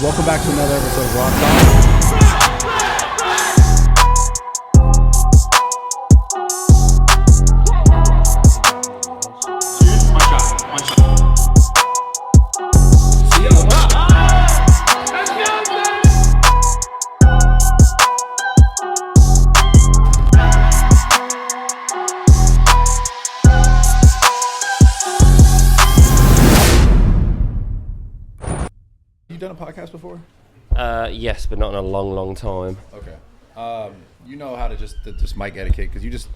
Welcome back to another episode of RAWTALK. Done a podcast before? Yes, but not in a long time. Okay. You know how to just mic etiquette, because you just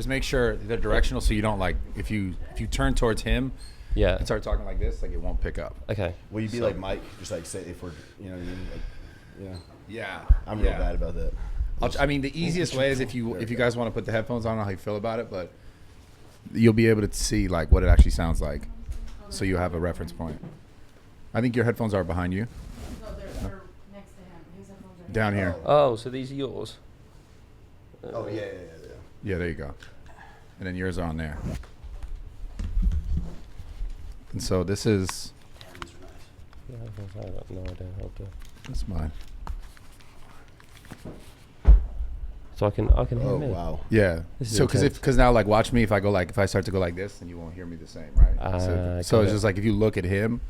make sure they're directional, so you don't, like, if you turn towards him, Yeah. and start talking like this, like, it won't pick up. Okay. Will you be like Mike? Just like say if we're, you know what I mean? Like, yeah. Yeah. I'm real bad about that. I mean, the easiest way is if you guys want to put the headphones on, I don't know how you feel about it, but you'll be able to see, like, what it actually sounds like, so you'll have a reference point. I think your headphones are behind you. No, they're next to him. His headphones are Down here. Oh, so these are yours? Oh yeah. Yeah, there you go. And then yours are on there. And so this is, Yeah, I got no idea how to. that's mine. So I can hear Oh me. wow. Yeah. This is So intense. because now, like, watch me, if I start to go like this, then you won't hear me the same, right? So got it's it. just like, if you look at him,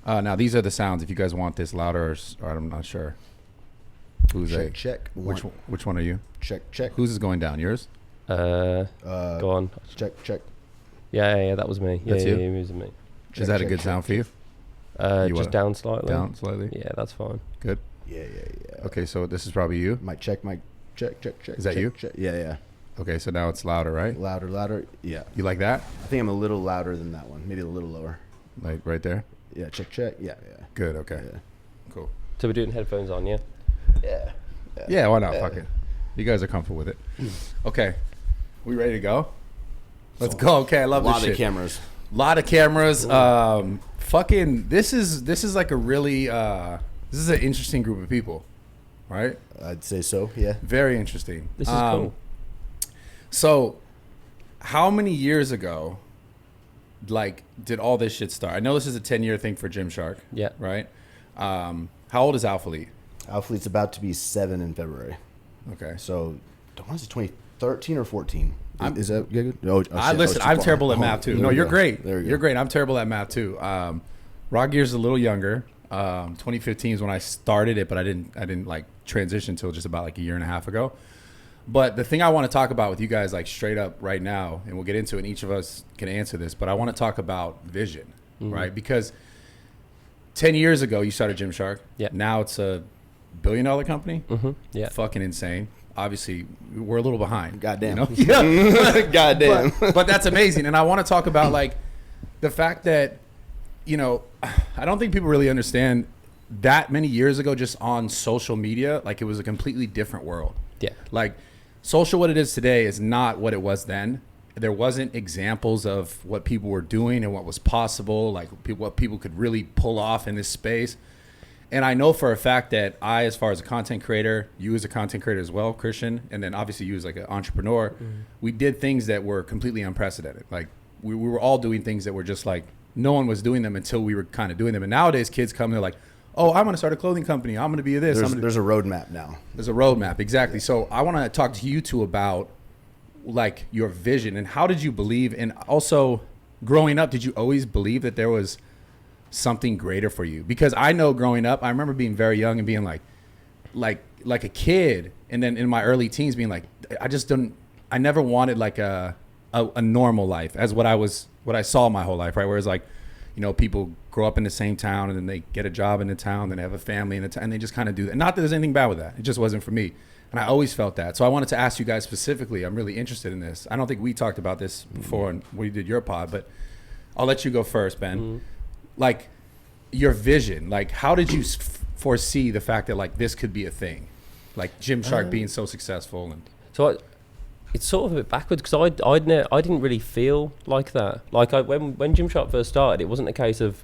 now these are the sounds. If you guys want this louder, or I'm not sure. Who's Check check. Which one are you? Check. Whose is going down? Yours? Go on. Check. Yeah, that was me. That's yeah, you? it was me. Is that a good sound for you? You Just wanna- down slightly. Down slightly? Yeah, that's fine. Good. Yeah. Okay, so this is probably you. Mic check. Check. Is that you? Check. Yeah. Okay, so now it's louder, right? Louder. Yeah. You like that? I think I'm a little louder than that one. Maybe a little lower. Like right there? Yeah. Check. Yeah. Good, okay. Yeah. Cool. So we're doing headphones on, yeah? Yeah. Yeah, why not? Fuck it. You guys are comfortable with it. Okay. We ready to go? Let's go. Okay, I love this A lot shit. of cameras. Lot of cameras. Fucking this is like a really this is an interesting group of people, right? I'd say so. Yeah. Very interesting. This is cool. So, how many years ago, like, did all this shit start? I know this is a 10-year thing for Gymshark. Yeah. Right. How old is Alphalete? Alphalete's about to be 7 in February. Okay. So, don't want to say 2013 or 14. Is that good? No. Listen, I'm terrible at math too. No, you're great. There you go. You're great. I'm terrible at math too. Raw Gear's a little younger. 2015 is when I started it, but I didn't like transition until just about like a year and a half ago. But the thing I want to talk about with you guys, like, straight up right now, and we'll get into it, and each of us can answer this, but I want to talk about vision, right? Because 10 years ago, you started Gymshark. Yeah. Now it's a $1 billion company. Yeah. Fucking insane. Obviously, we're a little behind. Goddamn. You know? Yeah. Goddamn. But that's amazing. And I want to talk about, like, the fact that, you know, I don't think people really understand that many years ago, just on social media, like, it was a completely different world. Yeah. Like, social, what it is today, is not what it was then. There wasn't examples of what people were doing and what was possible, like what people could really pull off in this space. And I know for a fact that I, as far as a content creator, you as a content creator as well, Christian, and then obviously you as like an entrepreneur, we did things that were completely unprecedented. Like, we were all doing things that were just like, no one was doing them until we were kind of doing them. And nowadays kids come, they're like, oh, I'm going to start a clothing company. I'm going to be this. There's a roadmap now. There's a roadmap, exactly. So I want to talk to you two about, like, your vision and how did you believe, and also growing up, did you always believe that there was something greater for you? Because I know growing up, I remember being very young and being like a kid, and then in my early teens being like, I never wanted like a normal life as what I saw my whole life, right? Whereas, like, you know, people grow up in the same town and then they get a job in the town, then they have a family in the town, and they just kind of do that. Not that there's anything bad with that. It just wasn't for me. And I always felt that. So I wanted to ask you guys specifically, I'm really interested in this. I don't think we talked about this before when we did your pod, but I'll let you go first, Ben. Like, your vision, like, how did you foresee the fact that, like, this could be a thing? Like, Gymshark being so successful. And So it's sort of a bit backwards, because I didn't really feel like that. Like, when Gymshark first started, it wasn't a case of,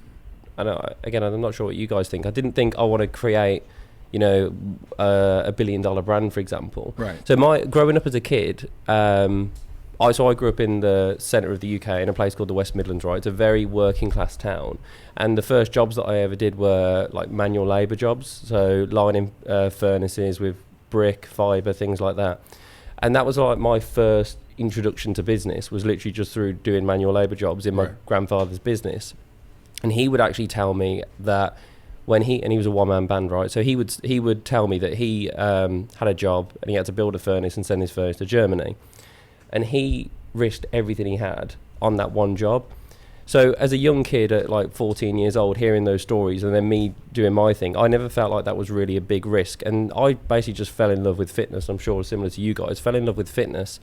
again, I'm not sure what you guys think. I didn't think I want to create, you know, a $1 billion brand, for example. Right. So growing up as a kid, I grew up in the centre of the UK in a place called the West Midlands, right? It's a very working class town. And the first jobs that I ever did were like manual labour jobs. So lining furnaces with brick, fibre, things like that. And that was like my first introduction to business, was literally just through doing manual labour jobs in my grandfather's business. And he would actually tell me that when he was a one-man band, right? So he would tell me that he had a job and he had to build a furnace and send his furnace to Germany. And he risked everything he had on that one job. So as a young kid at like 14 years old, hearing those stories and then me doing my thing, I never felt like that was really a big risk. And I basically just fell in love with fitness. I'm sure similar to you guys, fell in love with fitness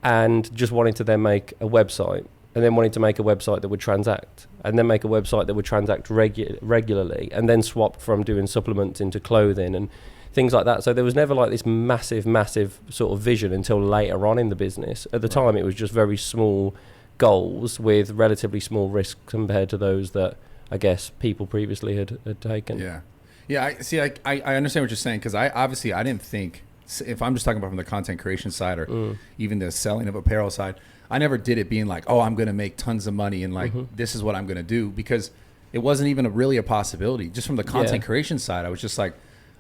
and just wanted to then make a website, and then wanted to make a website that would transact, and then make a website that would transact regularly, and then swapped from doing supplements into clothing and things like that. So there was never like this massive sort of vision until later on in the business. At the time, it was just very small goals with relatively small risks compared to those that I guess people previously had taken. I understand what you're saying, because I didn't think, if I'm just talking about from the content creation side or even the selling of apparel side, I never did it being like, oh, I'm going to make tons of money and like this is what I'm going to do, because it wasn't even really a possibility. Just from the content creation side, I was just like,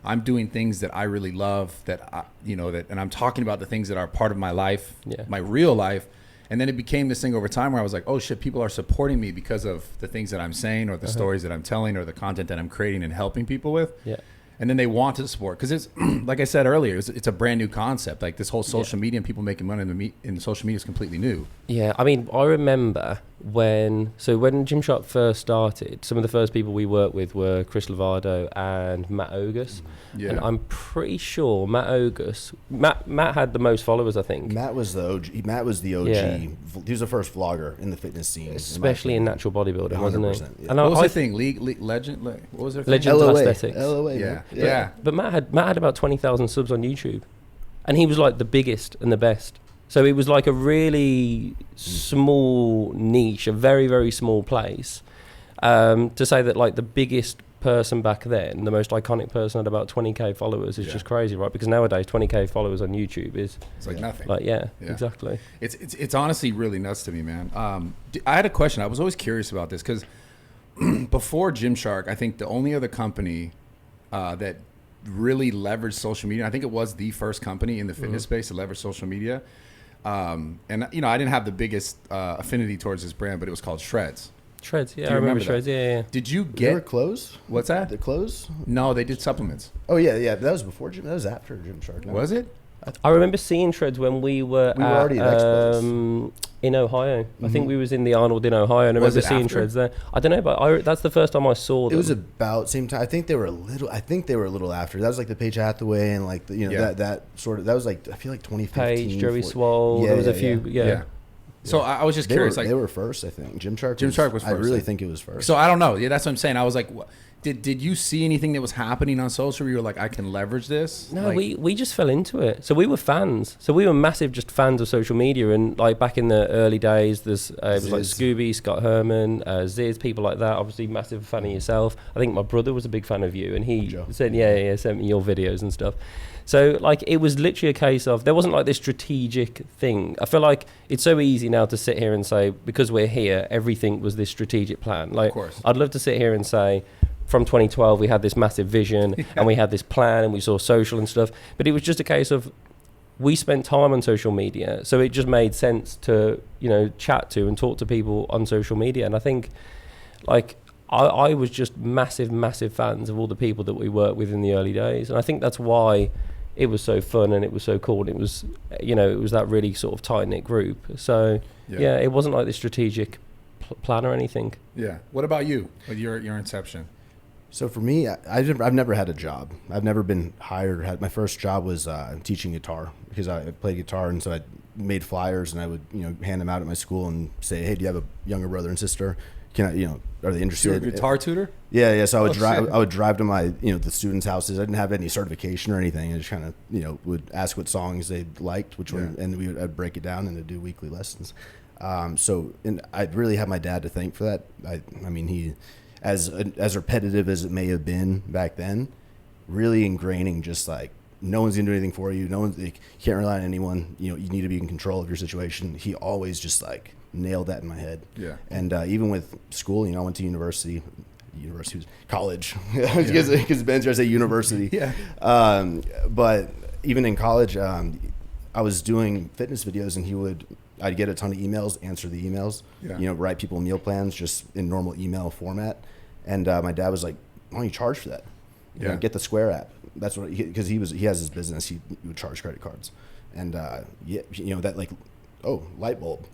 I'm doing things that I really love, and I'm talking about the things that are part of my life, my real life. And then it became this thing over time where I was like, oh shit, people are supporting me because of the things that I'm saying or the stories that I'm telling or the content that I'm creating and helping people with. Yeah. And then they want to support, because it's like I said earlier, it's a brand new concept. Like this whole social media and people making money in social media is completely new. Yeah, I mean, I remember when Gymshark first started, some of the first people we worked with were Chris Lovato and Matt Ogus. Yeah. And I'm pretty sure Matt had the most followers, I think. Matt was the OG. Yeah. He was the first vlogger in the fitness scene, especially in natural bodybuilding, wasn't he? Yeah. And what was the thing? League Legend? What was it? Legend LOA. Aesthetics. LOA. Yeah. But Matt had about 20,000 subs on YouTube, and he was like the biggest and the best. So it was like a really small niche, a very, very small place. To say that like the biggest person back then, the most iconic person, had about 20k followers is just crazy, right? Because nowadays 20k followers on YouTube is it's like nothing. Like exactly. It's honestly really nuts to me, man. I had a question. I was always curious about this because before Gymshark, I think the only other company that really leveraged social media, I think it was the first company in the fitness space to leverage social media. And I didn't have the biggest affinity towards this brand, but it was called Shreds. Shreds, yeah, I remember Shreds, yeah. Did you get... They were clothes? What's that? The clothes? No, they did supplements. Oh, yeah. That was before That was after Gymshark. No? Was it? I remember seeing Shreds when we were already at Expos. In Ohio. I think we was in the Arnold in Ohio, and I remember seeing Shreds there. I don't know, but that's the first time I saw them. It was about same time. I think they were a little after. That was like the Paige Hathaway and like that sort of. That was like, I feel like 2015. Paige, Joey Swole. There was a few. Yeah. So I was just curious. They were first, I think. Gymshark was first. I really think it was first. So I don't know. Yeah, that's what I'm saying. I was like, did you see anything that was happening on social where you were like, I can leverage this? No, we just fell into it. So we were fans. So we were massive just fans of social media. And like back in the early days, it was like Scooby, Scott Herman, Ziz, people like that. Obviously, massive fan of yourself. I think my brother was a big fan of you, and he sent me your videos and stuff. So like it was literally a case of, there wasn't like this strategic thing. I feel like it's so easy now to sit here and say, because we're here, everything was this strategic plan. Like, of course. I'd love to sit here and say, from 2012 we had this massive vision and we had this plan and we saw social and stuff. But it was just a case of, we spent time on social media, so it just made sense to chat to and talk to people on social media. And I think like I was just massive fans of all the people that we worked with in the early days, and I think that's why it was so fun and it was so cool. And it was, it was that really sort of tight-knit group. So, it wasn't like this strategic plan or anything. Yeah. What about you, with your inception? So for me, I've never had a job. I've never been hired. My first job was teaching guitar, because I played guitar, and so I made flyers and I would, hand them out at my school and say, hey, do you have a younger brother and sister? Can I, are they interested? You're a guitar tutor? Yeah. So I would drive to my, the students' houses. I didn't have any certification or anything. I just kind of, would ask what songs they liked, and I'd break it down and do weekly lessons. And I'd really have my dad to thank for that. I mean, he, as repetitive as it may have been back then, really ingraining just like no one's gonna do anything for you. No one's like, you can't rely on anyone. You know, you need to be in control of your situation. He always just like nailed that in my head. Yeah. And even with school, you know, I went to university was college because Ben's here, I say university. Yeah. But even in college, I was doing fitness videos, and I'd get a ton of emails, answer the emails, Yeah. you know, write people meal plans just in normal email format. And my dad was like, why don't you charge for that? You know, get the Square app. That's what, because he has his business. He would charge credit cards. And you know, that like, light bulb.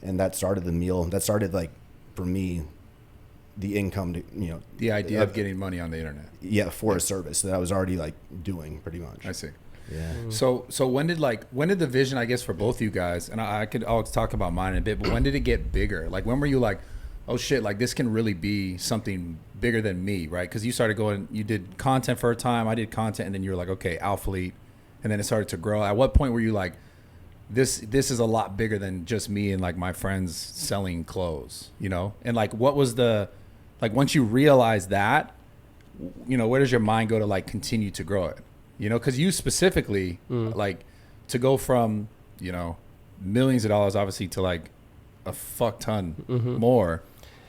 And that started the meal. That started like, for me, the income to, you know. The idea of getting money on the internet. Yeah, for a service that I was already like doing pretty much. I see. Yeah. So when did the vision, I guess, for both you guys, and I'll talk about mine in a bit, but when did it get bigger? Like, when were you like, oh shit, like this can really be something bigger than me, right? Because you started going, you did content for a time, I did content, and then you were like, okay, Alphalete, and then it started to grow. At what point were you like, this is a lot bigger than just me and like my friends selling clothes, you know? And like, what was like once you realize that, you know, where does your mind go to like continue to grow it? You know, because you specifically, like, to go from, you know, millions of dollars, obviously, to like a fuck ton more,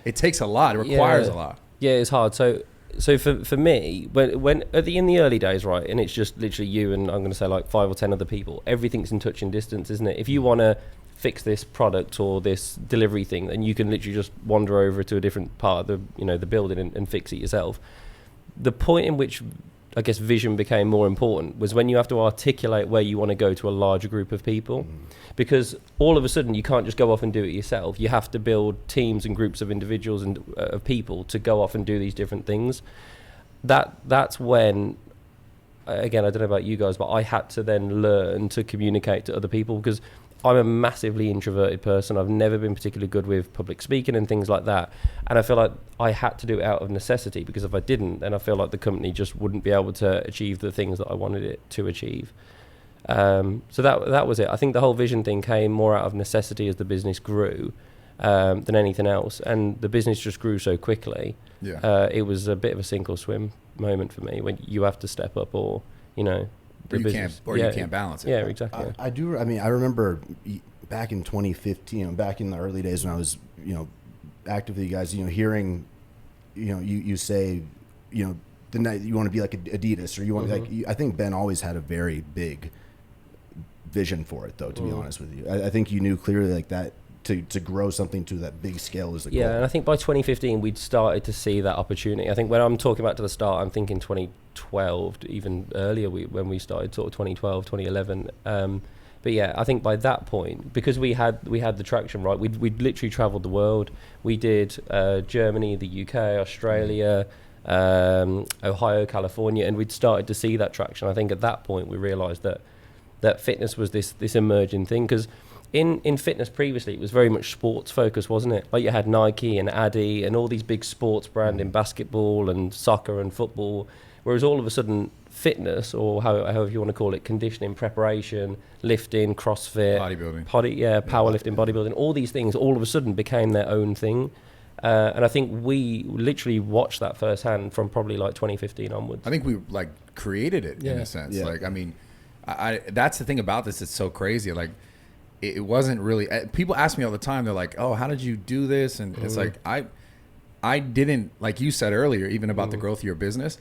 it takes a lot. It requires a lot. Yeah, it's hard. So for me, when in the early days, right, and it's just literally you and I'm going to say like 5 or 10 other people, everything's in touching distance, isn't it? If you want to fix this product or this delivery thing, then you can literally just wander over to a different part of the, you know, the building and fix it yourself. The point in which I guess vision became more important was when you have to articulate where you want to go to a larger group of people, because all of a sudden you can't just go off and do it yourself. You have to build teams and groups of individuals and of people to go off and do these different things. That's when, again, I don't know about you guys, but I had to then learn to communicate to other people, because I'm a massively introverted person. I've never been particularly good with public speaking and things like that. And I feel like I had to do it out of necessity, because if I didn't, then I feel like the company just wouldn't be able to achieve the things that I wanted it to achieve. So that was it. I think the whole vision thing came more out of necessity as the business grew than anything else. And the business just grew so quickly. Yeah. It was a bit of a sink or swim moment for me, when you have to step up, or, you know, you can't balance it. Yeah, exactly. I do. I mean, I remember back in 2015, back in the early days when I was, you know, active with you guys, you know, hearing, you know, you say, you know, the night you want to be like Adidas, or you want like, I think Ben always had a very big vision for it, though, to be honest with you. I think you knew clearly like that to grow something to that big scale is the goal. Yeah, and I think by 2015 we'd started to see that opportunity. I think when I'm talking about to the start, I'm thinking 2012, even earlier when we started, sort of 2012, 2011. But yeah, I think by that point, because we had the traction, right, we'd literally traveled the world. We did Germany, the UK, Australia, Ohio, California, and we'd started to see that traction. I think at that point we realized that fitness was this emerging thing, because in fitness previously it was very much sports focused, wasn't it? Like you had Nike and Adi and all these big sports brand in basketball and soccer and football, whereas all of a sudden fitness, or however you want to call it, conditioning, preparation, lifting, CrossFit, bodybuilding, powerlifting, bodybuilding, all these things all of a sudden became their own thing. And I think we literally watched that firsthand from probably like 2015 onwards. I think we like created it in a sense. Yeah. Like, I mean, I that's the thing about this. It's so crazy. Like, it wasn't really, people ask me all the time, they're like, oh, how did you do this? And it's like, I didn't, like you said earlier, even about the growth of your business,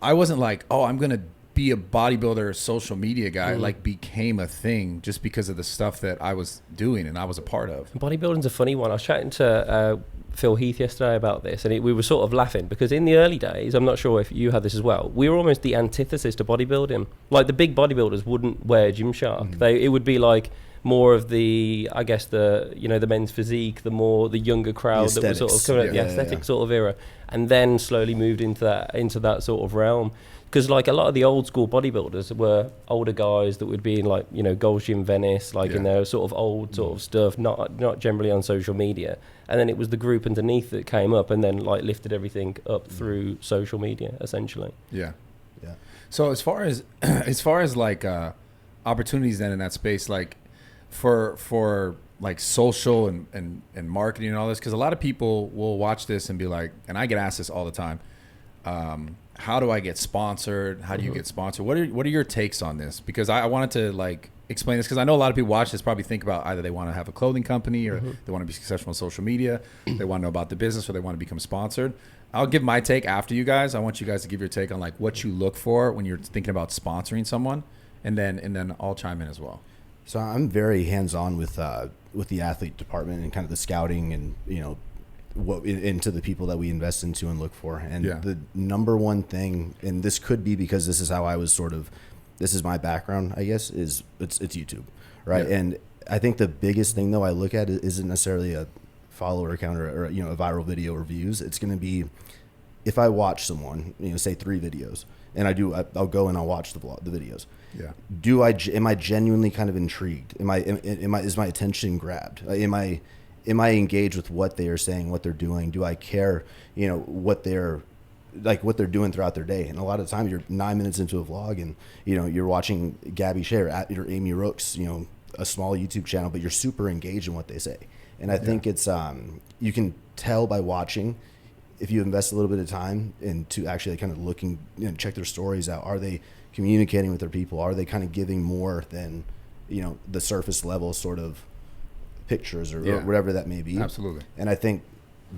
I wasn't like, oh, I'm going to be a bodybuilder social media guy. Like, became a thing just because of the stuff that I was doing and I was a part of. Bodybuilding's a funny one. I was chatting to Phil Heath yesterday about this, and we were sort of laughing, because in the early days, I'm not sure if you had this as well, we were almost the antithesis to bodybuilding. Like, the big bodybuilders wouldn't wear Gymshark. It would be like more of the, I guess, the, you know, the men's physique, the younger crowd that was sort of coming out, the aesthetic sort of era, and then slowly moved into that sort of realm. Because like a lot of the old school bodybuilders were older guys that would be in, like, you know, Gold's Gym Venice, like in their sort of old sort of stuff, not generally on social media. And then it was the group underneath that came up and then like lifted everything up through social media, essentially. Yeah. So as far as like opportunities then in that space, like for like social and marketing and all this, because a lot of people will watch this and be like, and I get asked this all the time, how do I get sponsored? How do you get sponsored? What are your takes on this? Because I wanted to like explain this because I know a lot of people watch this probably think about either they want to have a clothing company or they want to be successful on social media. They want to know about the business or they want to become sponsored. I'll give my take after you guys. I want you guys to give your take on like what you look for when you're thinking about sponsoring someone, and then I'll chime in as well. So I'm very hands-on with the athlete department and kind of the scouting and, you know, what into the people that we invest into and look for. And the number one thing, and this could be because this is how I was this is my background, I guess, is it's YouTube, right? Yeah. And I think the biggest thing though I look at isn't necessarily a follower count or you know, a viral video or views. It's going to be if I watch someone, you know, say 3 videos, and I'll go and I'll watch the videos. Yeah. Am I genuinely kind of intrigued? Is my attention grabbed? Am I engaged with what they are saying, what they're doing? Do I care, you know, what they're doing throughout their day? And a lot of the time you're 9 minutes into a vlog and, you know, you're watching Gabby Share at your Amy Rooks, you know, a small YouTube channel, but you're super engaged in what they say. And I think it's, you can tell by watching if you invest a little bit of time into actually kind of looking, you know, check their stories out. Are they communicating with their people? Are they kind of giving more than, you know, the surface level sort of pictures or whatever that may be? Absolutely. And I think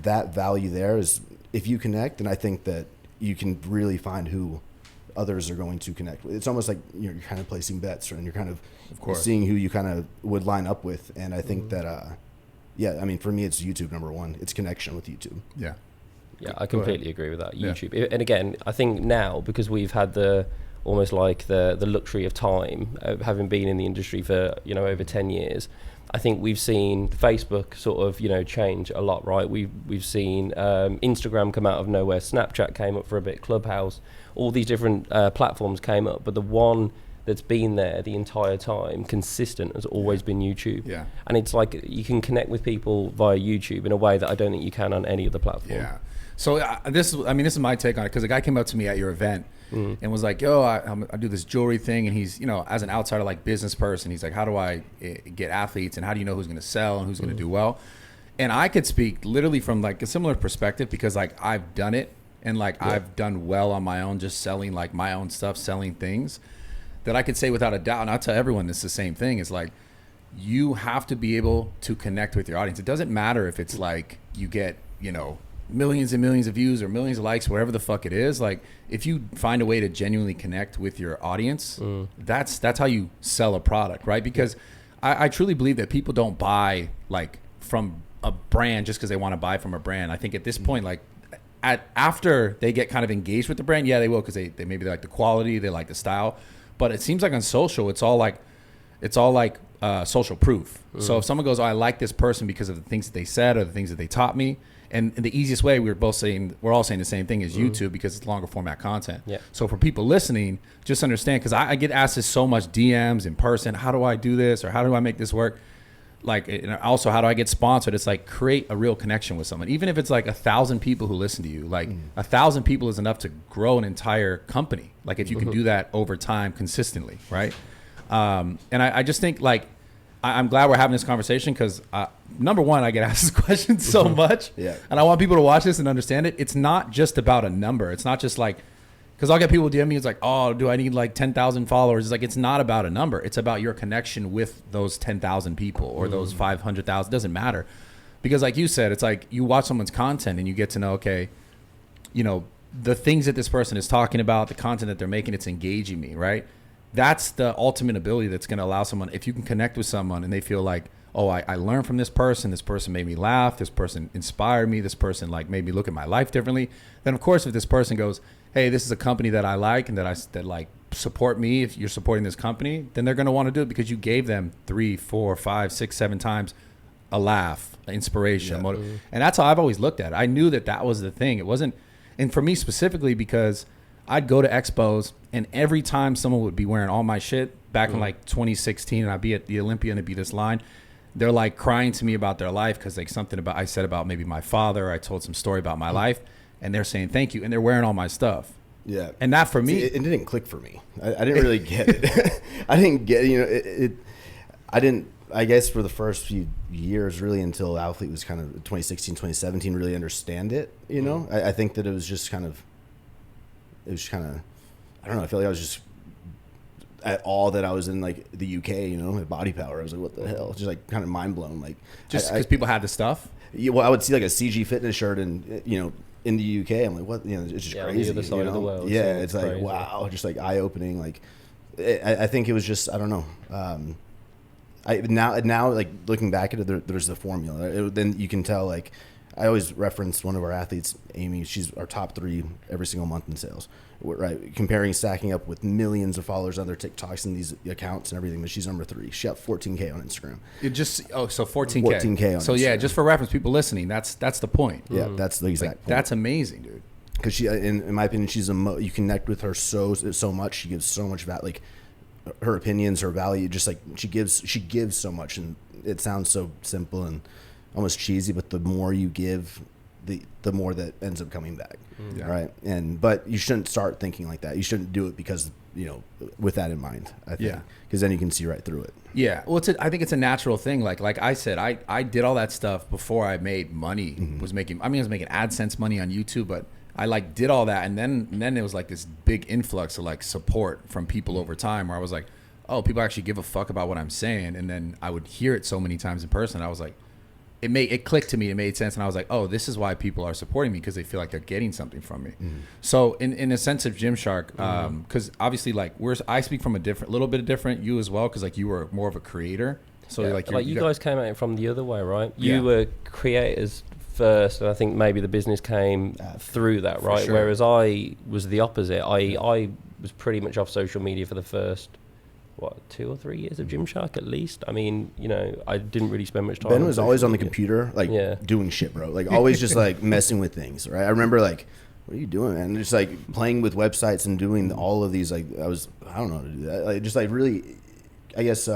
that value there is if you connect, and I think that you can really find who others are going to connect with. It's almost like you're kind of placing bets, right? And you're kind of seeing who you kind of would line up with. And I think that, I mean, for me, it's YouTube number one. It's connection with YouTube. Yeah. Yeah, I completely agree with that. YouTube. And again, I think now because we've had almost like the luxury of time, having been in the industry for, you know, over 10 years, I think we've seen Facebook sort of, you know, change a lot, right? We've seen Instagram come out of nowhere, Snapchat came up for a bit, Clubhouse, all these different platforms came up, but the one that's been there the entire time, consistent, has always been YouTube. Yeah. And it's like you can connect with people via YouTube in a way that I don't think you can on any other platform. Yeah. So this is my take on it, because a guy came up to me at your event and was like, yo, I do this jewelry thing, and he's, you know, as an outsider, like business person, he's like, how do I get athletes, and how do you know who's going to sell and who's going to do well? And I could speak literally from like a similar perspective, because like I've done it, and like I've done well on my own, just selling like my own stuff, selling things that I could say without a doubt. And I'll tell everyone it's the same thing. It's like, you have to be able to connect with your audience. It doesn't matter if it's like you get, you know, millions and millions of views or millions of likes, whatever the fuck it is. Like, if you find a way to genuinely connect with your audience, that's how you sell a product, right? Because I truly believe that people don't buy like from a brand just because they want to buy from a brand. I think at this point, like after they get kind of engaged with the brand, yeah, they will, because they maybe they like the quality, they like the style. But it seems like on social, it's all like social proof. So if someone goes, oh, I like this person because of the things that they said or the things that they taught me. And the easiest way, we're all saying the same thing, is YouTube, because it's longer format content. Yeah. So for people listening, just understand, because I get asked this so much, DMs, in person, how do I do this, or how do I make this work? Like, and also, how do I get sponsored? It's like, create a real connection with someone. Even if it's like 1,000 people who listen to you, like 1,000 people is enough to grow an entire company. Like, if you can do that over time consistently, right? And I just think, like, I'm glad we're having this conversation, because number one, I get asked this question so much, and I want people to watch this and understand it. It's not just about a number. It's not just like, because I'll get people DM me, it's like, oh, do I need like 10,000 followers? It's like, it's not about a number. It's about your connection with those 10,000 people or those 500,000. It doesn't matter, because like you said, it's like you watch someone's content and you get to know, okay, you know, the things that this person is talking about, the content that they're making, it's engaging me, right? That's the ultimate ability that's going to allow someone, if you can connect with someone and they feel like, oh, I learned from this person made me laugh, this person inspired me, this person like made me look at my life differently, then of course, if this person goes, hey, this is a company that I like and that like support me, if you're supporting this company, then they're going to want to do it because you gave them 3, 4, 5, 6, 7 times a laugh, inspiration, and that's how I've always looked at it. I knew that was the thing. It wasn't, and for me specifically, because I'd go to expos, and every time someone would be wearing all my shit back in like 2016, and I'd be at the Olympia and it'd be this line, they're like crying to me about their life, because like something about, I said about maybe my father, I told some story about my life, and they're saying thank you, and they're wearing all my stuff. Yeah. And that for me, it didn't click for me. I didn't really get it. I didn't get, you know, I didn't, I guess for the first few years, really, until Alphalete was kind of 2016, 2017, really understand it, you know. I think that it was just kind of, it was kind of, I don't know. I feel like I was just at all that I was in like the UK, you know, at Body Power. I was like, what the hell? Just like kind of mind blown. Like just because people had the stuff. Yeah, well, I would see like a CG Fitness shirt and, you know, in the UK, I'm like, what? You know, it's just crazy. On the other side of the world. Yeah, it's like, wow, just like eye opening. Like, I think it was just, I don't know. Now like looking back at it, there's the formula. Then you can tell, like, I always reference one of our athletes, Amy. She's our top 3 every single month in sales, right? Comparing, stacking up with millions of followers on their TikToks and these accounts and everything, but she's number 3. She got 14K on Instagram. So 14K. 14K on so Instagram. Yeah, just for reference, people listening, that's the point. Yeah, that's the exact point. That's amazing, dude. Because she, in my opinion, she's you connect with her so much. She gives so much value, like her opinions, her value. Just like she gives so much, and it sounds so simple and almost cheesy, but the more you give, the more that ends up coming back, right? But you shouldn't start thinking like that. You shouldn't do it because, you know, with that in mind. I think, because then you can see right through it. Yeah. Well, I think it's a natural thing. Like I said, I did all that stuff before I made money. I was making AdSense money on YouTube, but I like did all that, and then it was like this big influx of like support from people over time, where I was like, oh, people actually give a fuck about what I'm saying, and then I would hear it so many times in person. I was like, it clicked to me. It made sense, and I was like, oh, this is why people are supporting me, because they feel like they're getting something from me. So in a sense of Gymshark, because obviously like I speak from a little bit different, you as well, because like you were more of a creator. So like you guys came at it from the other way, right? You were creators first, and I think maybe the business came through that, right? Sure. Whereas I was the opposite. I was pretty much off social media for the first 2 or 3 years of Gymshark at least. I mean, you know, I didn't really spend much time. Ben was always on the computer, like doing shit, bro. Like always just like messing with things, right? I remember like, what are you doing, man? Just like playing with websites and doing all of these. Like I don't know how to do that. Like just like really, I guess,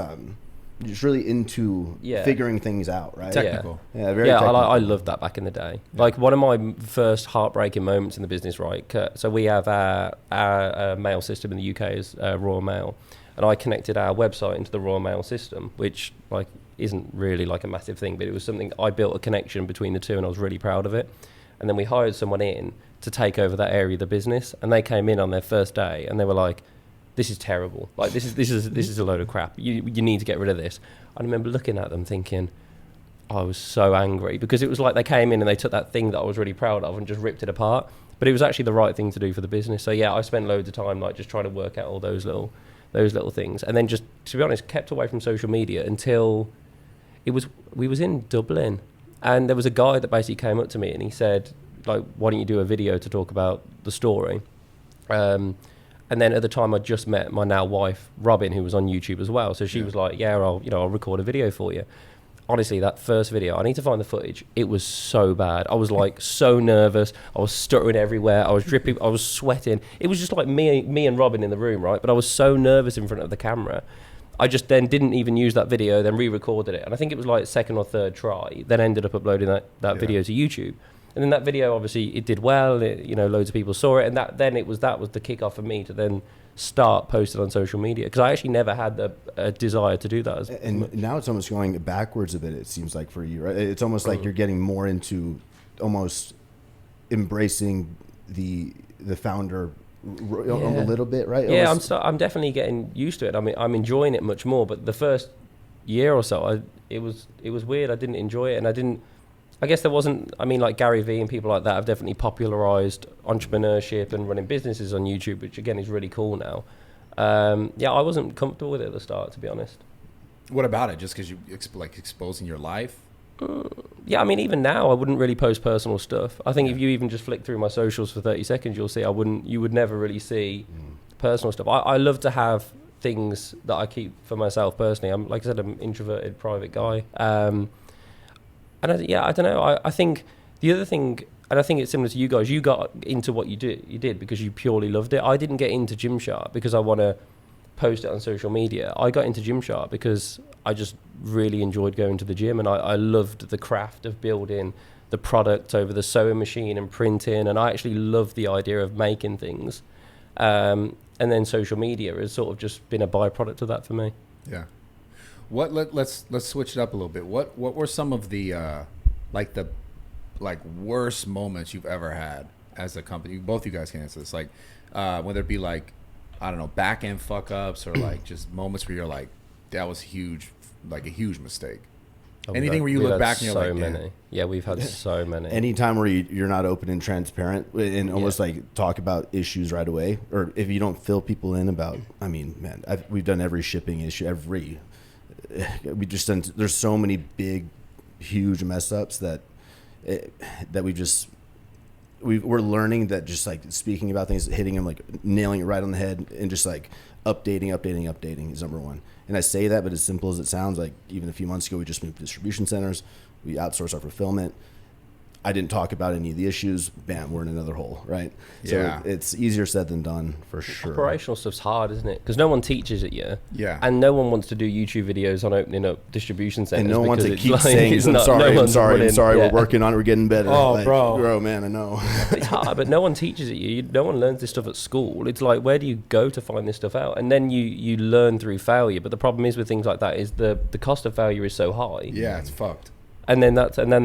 just really into figuring things out, right? Technical. Yeah, very technical. I loved that back in the day. Like one of my first heartbreaking moments in the business, right? So we have our mail system in the UK is Royal Mail. And I connected our website into the Royal Mail system, which like isn't really like a massive thing, but it was something I built a connection between the two, and I was really proud of it. And then we hired someone in to take over that area of the business, and they came in on their first day, and they were like, "This is terrible. Like this is a load of crap. You need to get rid of this." I remember looking at them thinking, I was so angry, because it was like they came in and they took that thing that I was really proud of and just ripped it apart. But it was actually the right thing to do for the business. So yeah, I spent loads of time like just trying to work out all those little things, and then just, to be honest, kept away from social media until we was in Dublin, and there was a guy that basically came up to me and he said, like, why don't you do a video to talk about the story? And then at the time I just met my now wife Robin, who was on YouTube as well, so she was like, I'll record a video for you. Honestly, that first video, I need to find the footage. It was so bad. I was like so nervous. I was stuttering everywhere. I was dripping. I was sweating. It was just like me and Robin in the room, right? But I was so nervous in front of the camera. I just then didn't even use that video, then re-recorded it. And I think it was like second or third try, then ended up uploading that video to YouTube. And then that video, obviously, it did well. Loads of people saw it. And that was the kickoff for me to then start posting on social media, because I actually never had a desire to do that. And now it's almost going backwards a bit, it seems like, for you, right? It's almost like you're getting more into almost embracing the founder a little bit, right? Yeah, I'm definitely getting used to it. I mean, I'm enjoying it much more. But the first year or so, it was weird. I didn't enjoy it, and I guess there wasn't, I mean, like Gary Vee and people like that have definitely popularized entrepreneurship and running businesses on YouTube, which again is really cool now. I wasn't comfortable with it at the start, to be honest. What about it? Just because you exposing your life? Yeah, I mean, even now I wouldn't really post personal stuff. I think if you even just flick through my socials for 30 seconds, you'll see you would never really see personal stuff. I love to have things that I keep for myself personally. Like I said, I'm an introverted, private guy. And I don't know. I think the other thing, and I think it's similar to you guys, you got into what you did because you purely loved it. I didn't get into Gymshark because I want to post it on social media. I got into Gymshark because I just really enjoyed going to the gym, and I loved the craft of building the product over the sewing machine and printing, and I actually loved the idea of making things. And then social media has sort of just been a byproduct of that for me. Yeah. Let's switch it up a little bit. What were some of the worst moments you've ever had as a company? Both you guys can answer this. Like, whether it be like, I don't know, back end fuck ups or like just moments where you're like, that was huge, like a huge mistake. Anything where you look back and you're like, many. Yeah, we've had so many. Anytime where you're not open and transparent and almost like talk about issues right away, or if you don't fill people in about, I mean, man, we've done every shipping issue, we just done, there's so many big, huge mess ups that we're learning that just like speaking about things, hitting them, like nailing it right on the head, and just like updating is number one. And I say that, but as simple as it sounds, like even a few months ago, we just moved to distribution centers. We outsource our fulfillment. I didn't talk about any of the issues. Bam, we're in another hole, right? Yeah. So it's easier said than done, for sure. Operational stuff's hard, isn't it? Because no one teaches it you. Yeah. And no one wants to do YouTube videos on opening up distribution centers. And no one wants to keep like, saying, I'm sorry, yeah. we're working on it, we're getting better. Oh, like, bro, man, I know. It's hard, but no one teaches it you. No one learns this stuff at school. It's like, where do you go to find this stuff out? And then you learn through failure. But the problem is with things like that is the cost of failure is so high. Yeah, it's fucked. And then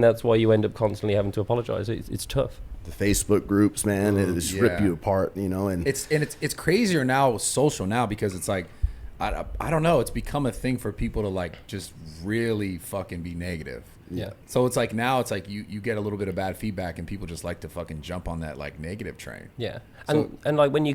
that's why you end up constantly having to apologize. It's tough. The Facebook groups, man, it just rip you apart, you know. And it's crazier now with social now, because it's like, I don't know, it's become a thing for people to like just really fucking be negative. Yeah. So it's like now it's like you get a little bit of bad feedback and people just like to fucking jump on that like negative train. Yeah. So, And like when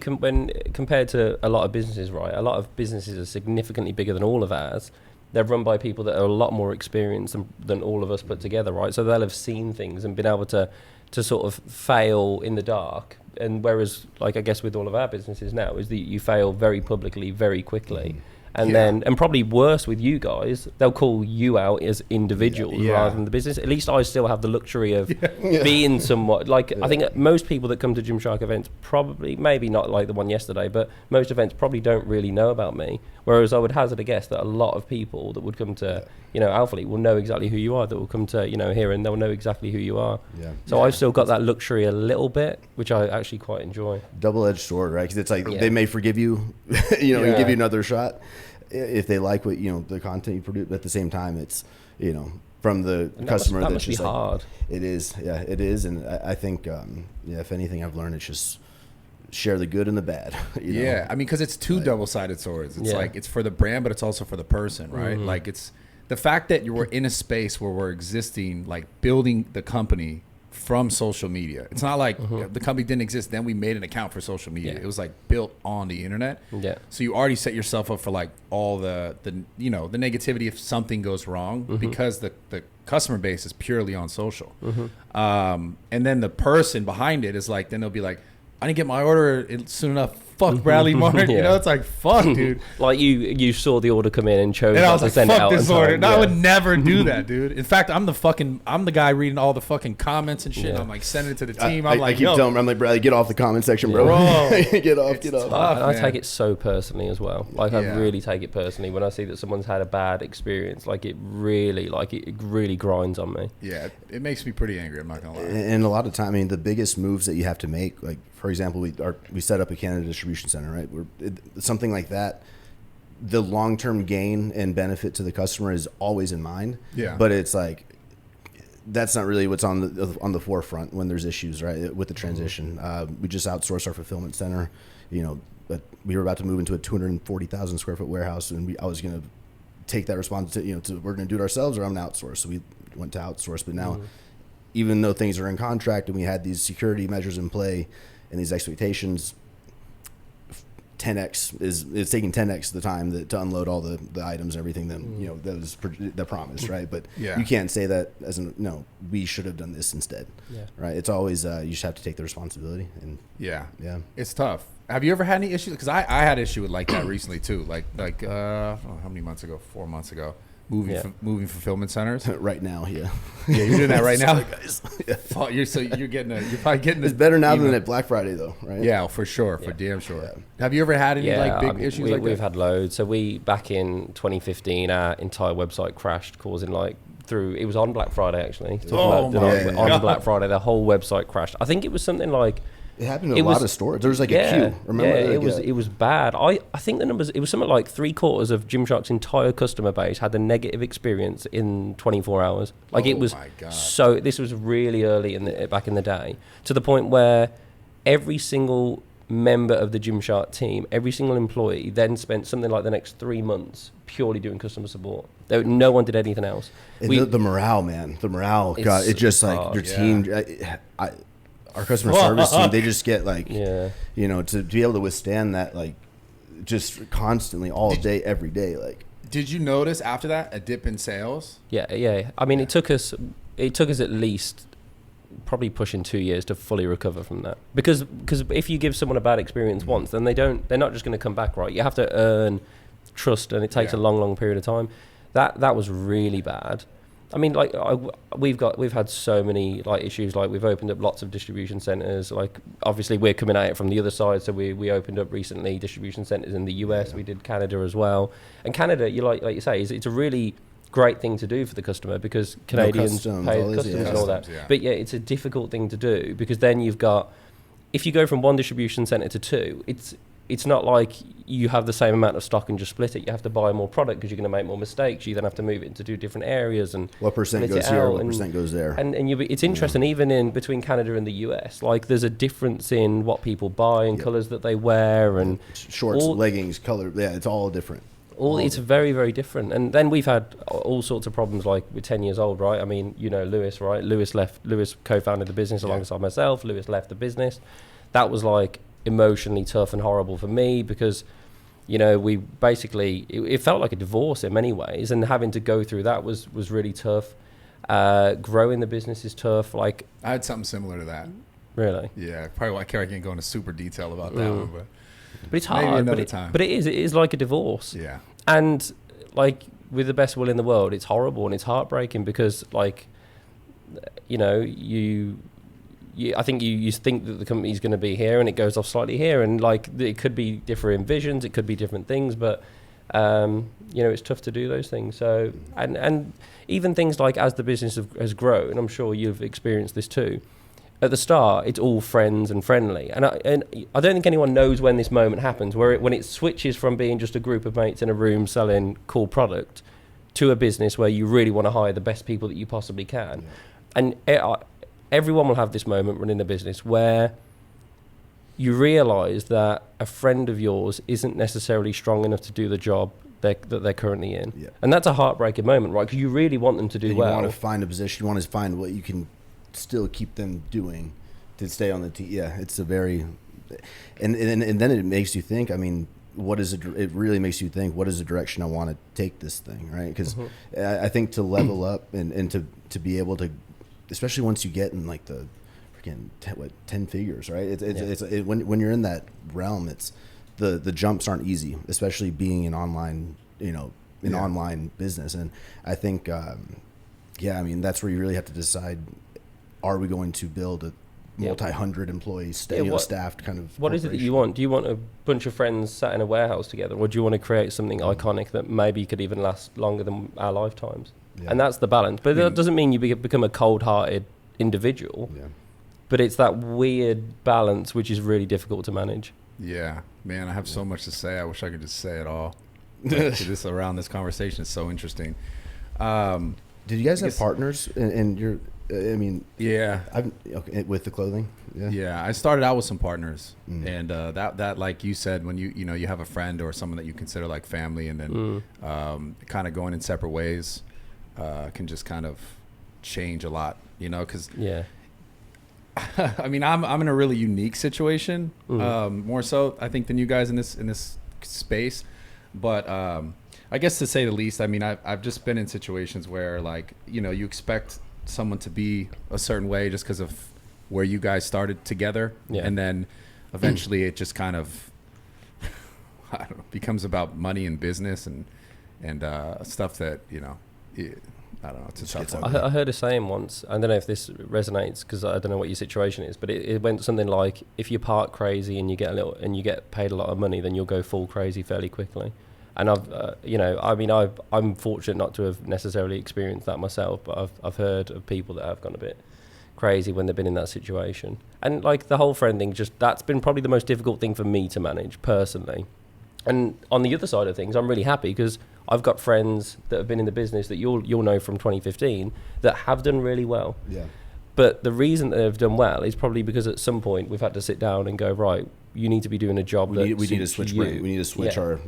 compared to a lot of businesses, right? A lot of businesses are significantly bigger than all of ours. They're run by people that are a lot more experienced than all of us put together, right? So they'll have seen things and been able to sort of fail in the dark. And whereas, like I guess with all of our businesses now, is that you fail very publicly, very quickly. And then, and probably worse with you guys, they'll call you out as individuals rather than the business. At least I still have the luxury of being somewhat like, I think most people that come to Gymshark events probably, maybe not like the one yesterday, but most events probably don't really know about me. Whereas I would hazard a guess that a lot of people that would come to, Alphalete will know exactly who you are, that will come to, here, and they'll know exactly who you are. Yeah. So I've still got that luxury a little bit, which I actually quite enjoy. Double-edged sword, right? Because it's like they may forgive you, and give you another shot if they like what the content you produce. But at the same time, it's from the customer that must be hard. It is, it is, and I think if anything I've learned, it's just share the good and the bad. Yeah, I mean, because it's two double-sided swords. It's like it's for the brand, but it's also for the person, right? Mm-hmm. Like it's the fact that you were in a space where we're existing, like building the company from social media. It's not like the company didn't exist, then we made an account for social media. It was like built on the internet. Yeah. So you already set yourself up for like all the negativity if something goes wrong, because the customer base is purely on social. And then the person behind it is like, then they'll be like, I didn't get my order soon enough. Fuck Bradley Martyn. It's like, fuck, dude. Like you saw the order come in and chose and I was to like, send it out. Fuck this order. No, I would never do that, dude. In fact, I'm the guy reading all the fucking comments and shit. And I'm like sending it to the team. I keep telling him, I'm like, Bradley, get off the comment section, bro. get off. Tough, I take it so personally as well. Like I really take it personally when I see that someone's had a bad experience. Like it really grinds on me. Yeah, it makes me pretty angry. I'm not gonna lie. And a lot of time, I mean, the biggest moves that you have to make, like for example, we set up a Canada distribution center, right? Something like that. The long-term gain and benefit to the customer is always in mind. Yeah. But it's like that's not really what's on the forefront when there's issues, right? With the transition, we just outsourced our fulfillment center. But we were about to move into a 240,000 square foot warehouse, and I was going to take that responsibility. We're going to do it ourselves, or I'm going to outsource. So we went to outsource, but now, even though things are in contract and we had these security measures in play and these expectations, 10x it's taking 10x the time to unload all the items and everything that that was the promise, right? But you can't say that as we should have done this instead, right? It's always you just have to take the responsibility. And it's tough. Have you ever had any issues? Because I had issue with like that recently too, like how many months ago? 4 months ago. Moving fulfillment centers right now. You're doing that right now, guys. You're probably getting it's better now than at Black Friday though, right? Yeah, for sure, for damn sure. Have you ever had any big issues like that? We've had loads. So back in 2015, our entire website crashed, causing it was on Black Friday actually. On Black Friday, the whole website crashed. I think it was something like. It happened to a lot of stores. There was like a queue. Remember? It was bad. I think the numbers. It was something like 3/4 of Gymshark's entire customer base had a negative experience in 24 hours. It was so. This was really early back in the day, to the point where every single member of the Gymshark team, every single employee then spent something like the next 3 months purely doing customer support. No one did anything else. The morale, man, God, it just like your team, our customer service team, they just get like, you know, to be able to withstand that, like just constantly all day, every day. Like, did you notice after that a dip in sales? Yeah. I mean, it took us at least probably pushing 2 years to fully recover from that, because if you give someone a bad experience once, then they're not just going to come back, right? You have to earn trust, and it takes a long period of time. That was really bad. I mean, like we've had so many like issues. Like we've opened up lots of distribution centers. Like obviously we're coming at it from the other side, so we opened up recently distribution centers in the US. We did Canada as well, and Canada, you like you say, it's a really great thing to do for the customer, because Canadians pay customs and all that. But yeah, it's a difficult thing to do, because then you've got, if you go from one distribution center to two, it's not like you have the same amount of stock and just split it. You have to buy more product because you're going to make more mistakes. You then have to move it into 2 different areas, and what percent goes here, what percent goes there. And it's interesting, even in between Canada and the US, like there's a difference in what people buy and colors that they wear, and shorts, leggings, color. Yeah, it's all different. It's very, very different. And then we've had all sorts of problems, like we're 10 years old, right? I mean, you know, Lewis, right? Lewis co-founded the business alongside myself. Lewis left the business. That was like emotionally tough and horrible for me, because, you know, we basically, it felt like a divorce in many ways, and having to go through that was really tough. Growing the business is tough. Like, I had something similar to that. Really? Yeah, probably why I can't go into super detail about that one, but it's hard. Maybe time. But it is like a divorce. Yeah. And like, with the best will in the world, it's horrible and it's heartbreaking, because like, you know, I think you think that the company's going to be here, and it goes off slightly here, and like it could be different visions, it could be different things, but you know, it's tough to do those things. So and even things like, as the business has grown, I'm sure you've experienced this too. At the start, it's all friends and friendly, and I don't think anyone knows when this moment happens, when it switches from being just a group of mates in a room selling cool product to a business where you really want to hire the best people that you possibly can, and everyone will have this moment running a business where you realise that a friend of yours isn't necessarily strong enough to do the job that they're currently in, and that's a heartbreaking moment, right? Because you really want them to do well. You want to find a position, you want to find what you can still keep them doing to stay on the team. It's a very, and then it makes you think, I mean, it really makes you think, what is the direction I want to take this thing, right? Because I think to level up and to be able to, especially once you get in like the freaking 10 figures, right? When you're in that realm, it's the jumps aren't easy, especially being an online, you know, online business. And I think, I mean, that's where you really have to decide, are we going to build a multi-hundred employee staffed kind of what is it that you want? Do you want a bunch of friends sat in a warehouse together, or do you want to create something iconic that maybe could even last longer than our lifetimes? And that's the balance. But that doesn't mean you become a cold-hearted individual, but it's that weird balance which is really difficult to manage. Yeah, man, I have so much to say. I wish I could just say it all. This around this conversation is so interesting. Did you guys have partners in your? I mean, with the clothing. Yeah, I started out with some partners, and that like you said, when you have a friend or someone that you consider like family, and then kind of going in separate ways can just kind of change a lot, you know, because I mean, I'm in a really unique situation, more so I think than you guys in this space, but I guess to say the least, I mean, I've just been in situations where, like, you know, you expect someone to be a certain way just because of where you guys started together, and then eventually it just kind of I don't know, becomes about money and business and stuff that, you know, I don't know. It's a tough one. I heard a saying once, I don't know if this resonates because I don't know what your situation is, but it went something like, if you park crazy and you get paid a lot of money, then you'll go full crazy fairly quickly. And I'm fortunate not to have necessarily experienced that myself, but I've heard of people that have gone a bit crazy when they've been in that situation. And like the whole friend thing, that's been probably the most difficult thing for me to manage personally. And on the other side of things, I'm really happy because I've got friends that have been in the business that you'll know from 2015 that have done really well. Yeah. But the reason that they've done well is probably because at some point we've had to sit down and go, right, you need to be doing a job we need to switch you. brand. We need to switch our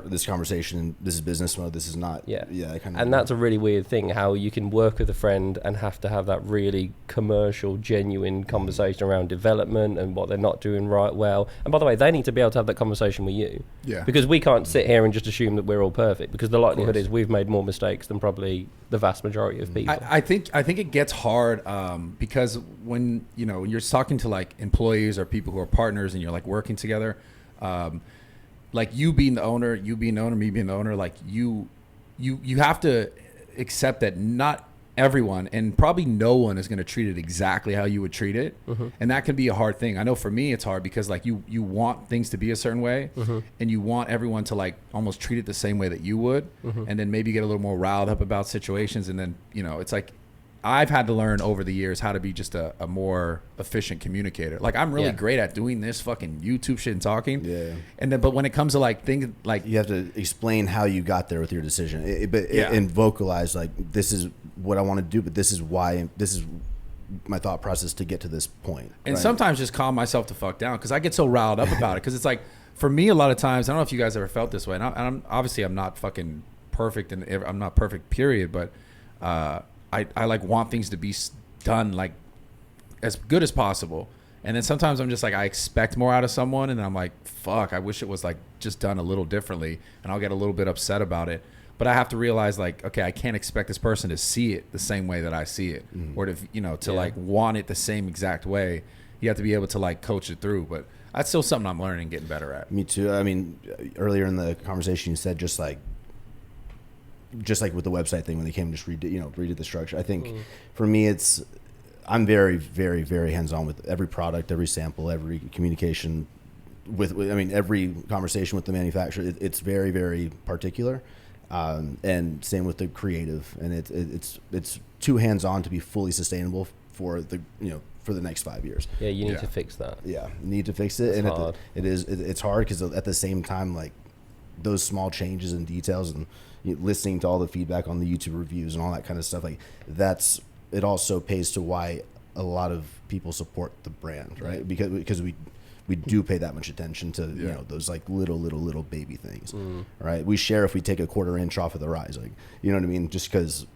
this conversation. This is business mode. This is not. And that's a really weird thing, how you can work with a friend and have to have that really commercial, genuine conversation around development and what they're not doing right well. And by the way, they need to be able to have that conversation with you. Yeah. Because we can't sit here and just assume that we're all perfect, because the likelihood is we've made more mistakes than probably the vast majority of people. I think it gets hard because when you're talking to like employees or people who are partners and you're like working together, like you being the owner, me being the owner, like you have to accept that not everyone and probably no one is going to treat it exactly how you would treat it. And that can be a hard thing. I know for me it's hard because like you want things to be a certain way and you want everyone to like almost treat it the same way that you would, and then maybe get a little more riled up about situations, and then it's like I've had to learn over the years how to be just a more efficient communicator. Like I'm really great at doing this fucking YouTube shit and talking. Yeah. And then, but when it comes to like things like you have to explain how you got there with your decision, and vocalize like this is what I want to do, but this is why. This is my thought process to get to this point. And sometimes just calm myself the fuck down because I get so riled up about it. Because it's like for me, a lot of times I don't know if you guys ever felt this way. And I'm obviously I'm not fucking perfect, and I'm not perfect. Period. But I like want things to be done like as good as possible. And then sometimes I'm just like, I expect more out of someone, and then I'm like, fuck, I wish it was like just done a little differently, and I'll get a little bit upset about it. But I have to realize like, okay, I can't expect this person to see it the same way that I see it, or to like want it the same exact way. You have to be able to like coach it through. But that's still something I'm learning and getting better at. Me too. I mean, earlier in the conversation you said just like with the website thing, when they came and just redid the structure. I think for me, I'm very, very, very hands-on with every product, every sample, every communication every conversation with the manufacturer. It's very, very particular. And same with the creative, and it's too hands-on to be fully sustainable for the next 5 years. Yeah, you need to fix that. Yeah, you need to fix it. It's and hard. It's hard because at the same time, like those small changes and details and listening to all the feedback on the YouTube reviews and all that kind of stuff, like it also pays to why a lot of people support the brand, right? Because we do pay that much attention to those like little baby things, right? We share if we take a quarter inch off of the rise, like you know what I mean. Just because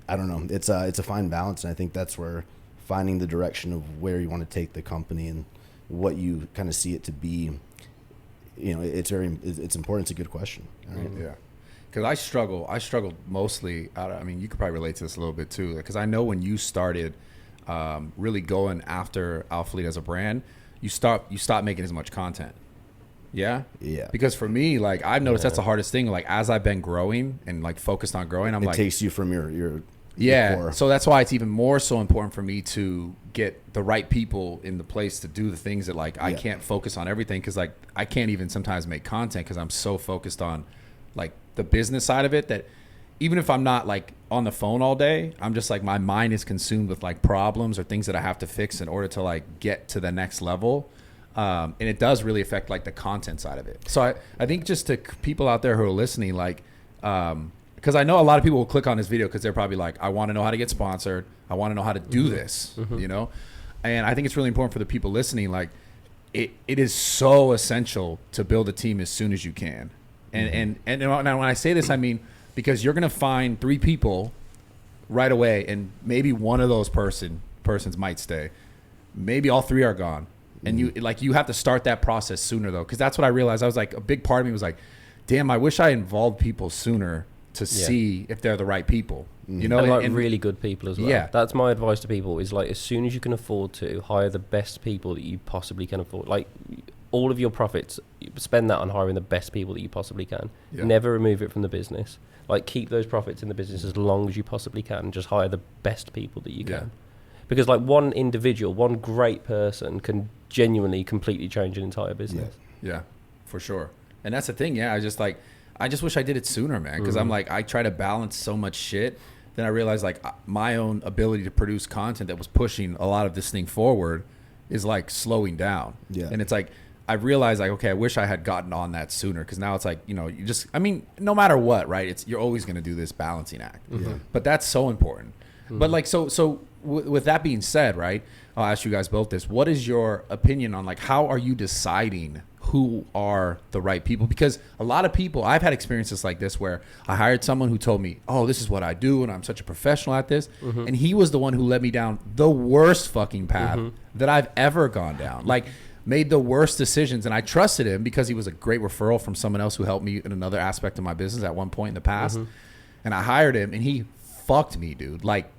I don't know, it's a fine balance, and I think that's where finding the direction of where you want to take the company and what you kind of see it to be. It's important. It's a good question. Right? Yeah. Because I struggled mostly. I mean, you could probably relate to this a little bit too. Because I know when you started really going after Alphalete as a brand, you stop making as much content. Yeah. Because for me, like I've noticed that's the hardest thing. Like as I've been growing and like focused on growing, it takes you from your core. So that's why it's even more so important for me to get the right people in the place to do the things that like I can't focus on everything, because like I can't even sometimes make content because I'm so focused on like the business side of it that even if I'm not like on the phone all day, I'm just like my mind is consumed with like problems or things that I have to fix in order to like get to the next level. And it does really affect like the content side of it. So I think just to people out there who are listening, like, because I know a lot of people will click on this video because they're probably like, I want to know how to get sponsored. I want to know how to do this, And I think it's really important for the people listening. Like it is so essential to build a team as soon as you can. And when I say this, I mean, because you're going to find 3 people right away, and maybe one of those persons might stay. Maybe all 3 are gone. And you have to start that process sooner though. Cause that's what I realized. I was like, a big part of me was like, damn, I wish I involved people sooner to see if they're the right people, and really good people as well. Yeah. That's my advice to people is like, as soon as you can afford to, hire the best people that you possibly can afford. Like all of your profits, spend that on hiring the best people that you possibly can. Yeah. Never remove it from the business. Like keep those profits in the business as long as you possibly can. Just hire the best people that you can. Because like one individual, one great person can genuinely completely change an entire business. Yeah, for sure. And that's the thing. Yeah, I just wish I did it sooner, man. Because I'm like, I try to balance so much shit. Then I realized like my own ability to produce content that was pushing a lot of this thing forward is like slowing down. Yeah. And it's like, I realized like, okay, I wish I had gotten on that sooner. Because now it's like, you just, I mean, no matter what, right? You're always going to do this balancing act. But that's so important. But like, so with that being said, right, I'll ask you guys both this. What is your opinion on like, how are you deciding who are the right people? Because a lot of people, I've had experiences like this where I hired someone who told me, oh, this is what I do and I'm such a professional at this. And he was the one who led me down the worst fucking path that I've ever gone down. Like, made the worst decisions, and I trusted him because he was a great referral from someone else who helped me in another aspect of my business at one point in the past. And I hired him and he fucked me, dude. Like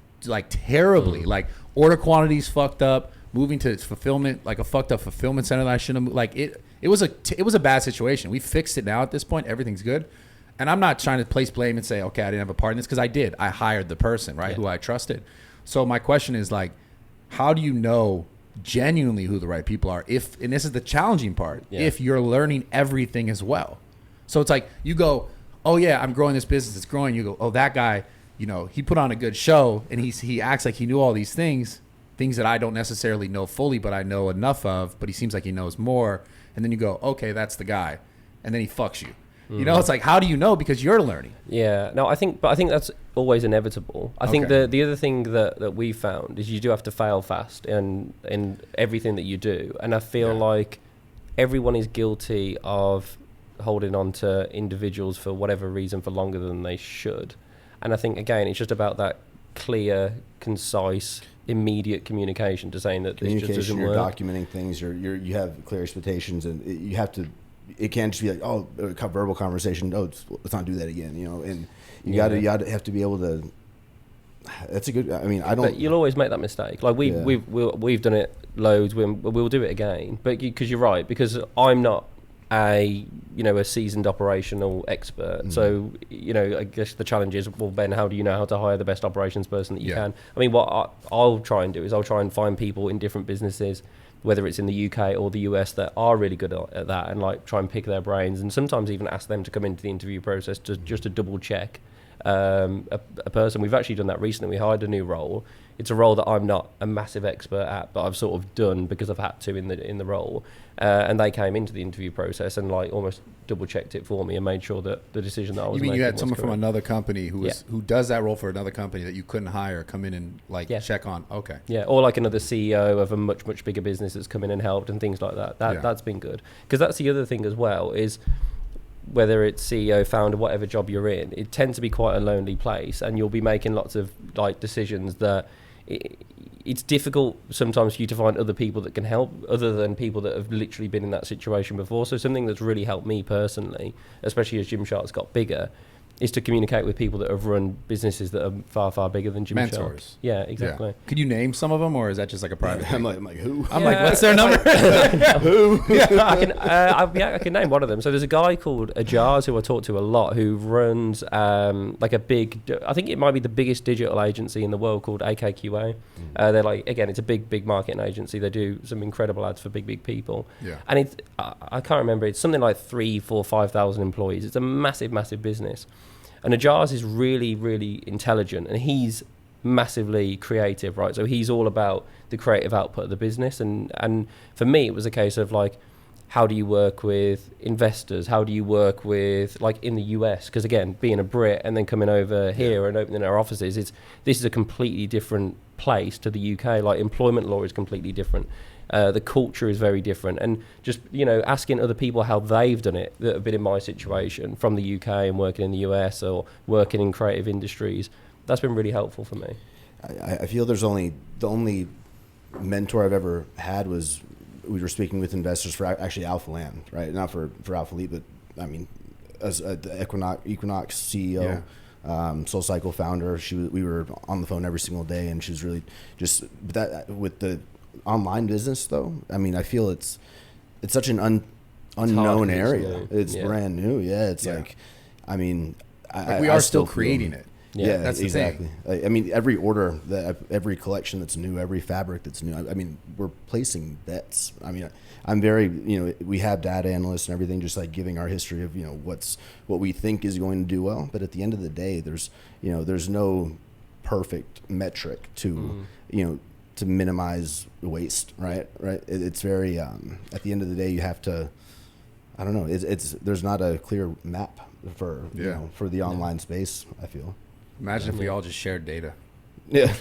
terribly. Like, order quantities fucked up, moving to fulfillment, like a fucked up fulfillment center that I shouldn't have. Like, it was a bad situation. We fixed it now at this point. Everything's good. And I'm not trying to place blame and say, okay, I didn't have a part in this, because I did. I hired the person, right, who I trusted. So my question is, like, how do you know genuinely who the right people are? If, and this is the challenging part, if you're learning everything as well. So it's like, you go, oh yeah, I'm growing this business, it's growing. You go, oh, that guy, you know, he put on a good show and he acts like he knew all these things that I don't necessarily know fully, but I know enough of, but he seems like he knows more. And then you go, okay, that's the guy. And then he fucks you. You know, it's like, how do you know? Because you're learning. Yeah. No, I think that's always inevitable. I think the other thing that we found is you do have to fail fast in everything that you do. And I feel like everyone is guilty of holding on to individuals for whatever reason for longer than they should. And I think, again, it's just about that clear, concise, immediate communication to saying that this just doesn't work. You're documenting things, you have clear expectations, and you have to, it can't just be like, oh, a verbal conversation, oh, let's not do that again, you know, and you have to be able to, that's a good, I mean, I don't. But you'll always make that mistake. Like we've done it loads, we'll do it again, but because you're right, because I'm not a seasoned operational expert. So, I guess the challenge is, well, Ben, how do you know how to hire the best operations person that you can? I mean, what I'll try and do is I'll try and find people in different businesses, whether it's in the UK or the US, that are really good at that, and like try and pick their brains, and sometimes even ask them to come into the interview process just to double check a person. We've actually done that recently. We hired a new role. It's a role that I'm not a massive expert at, but I've sort of done because I've had to in the role. And they came into the interview process and like almost double checked it for me and made sure that the decision that I was making. You mean you had someone correct. from another company who does that role for another company that you couldn't hire come in and like check on? Okay. Yeah, or like another CEO of a much bigger business that's come in and helped and things like that. That's been good, because that's the other thing as well, is whether it's CEO, founder, whatever job you're in, it tends to be quite a lonely place, and you'll be making lots of like decisions that it's difficult sometimes for you to find other people that can help, other than people that have literally been in that situation before. So something that's really helped me personally, especially as Gymshark's got bigger, is to communicate with people that have run businesses that are far bigger than Gymshark. Mentors. Yeah, exactly. Yeah. Could you name some of them, or is that just like a private thing? I'm like, who? I'm like, what's their number? Who? I can name one of them. So there's a guy called Ajaz who I talk to a lot, who runs like a big, I think it might be the biggest digital agency in the world, called AKQA. They're like, again, it's a big marketing agency. They do some incredible ads for big people. Yeah. And it's, I can't remember, it's something like 3,000, 4,000, 5,000 employees. It's a massive business. And Ajaz is really, really intelligent, and he's massively creative, right? So he's all about the creative output of the business. And for me, it was a case of like, how do you work with investors? How do you work with, like, in the US? Because again, being a Brit and then coming over here and opening our offices, this is a completely different place to the UK. Like, employment law is completely different. The culture is very different, and just asking other people how they've done it that have been in my situation from the UK and working in the US or working in creative industries, that's been really helpful for me. I feel the only mentor I've ever had was, we were speaking with investors for actually Alphalete, right? Not for Alphalete, but I mean, as the Equinox CEO. SoulCycle founder, we were on the phone every single day, and she was really just that with the online business, though. I mean, I feel it's such an unknown area. It's brand new. It's like, I mean, we are still creating it. Yeah, that's exactly. I mean, every order, every collection that's new, every fabric that's new. I mean, we're placing bets. I mean, I'm very, we have data analysts and everything, just like giving our history of, what we think is going to do well. But at the end of the day, there's no perfect metric to, to minimize waste, right? It's very, at the end of the day, you have to, I don't know, there's not a clear map for, for the online space, I feel. Imagine if we all just shared data. Yeah.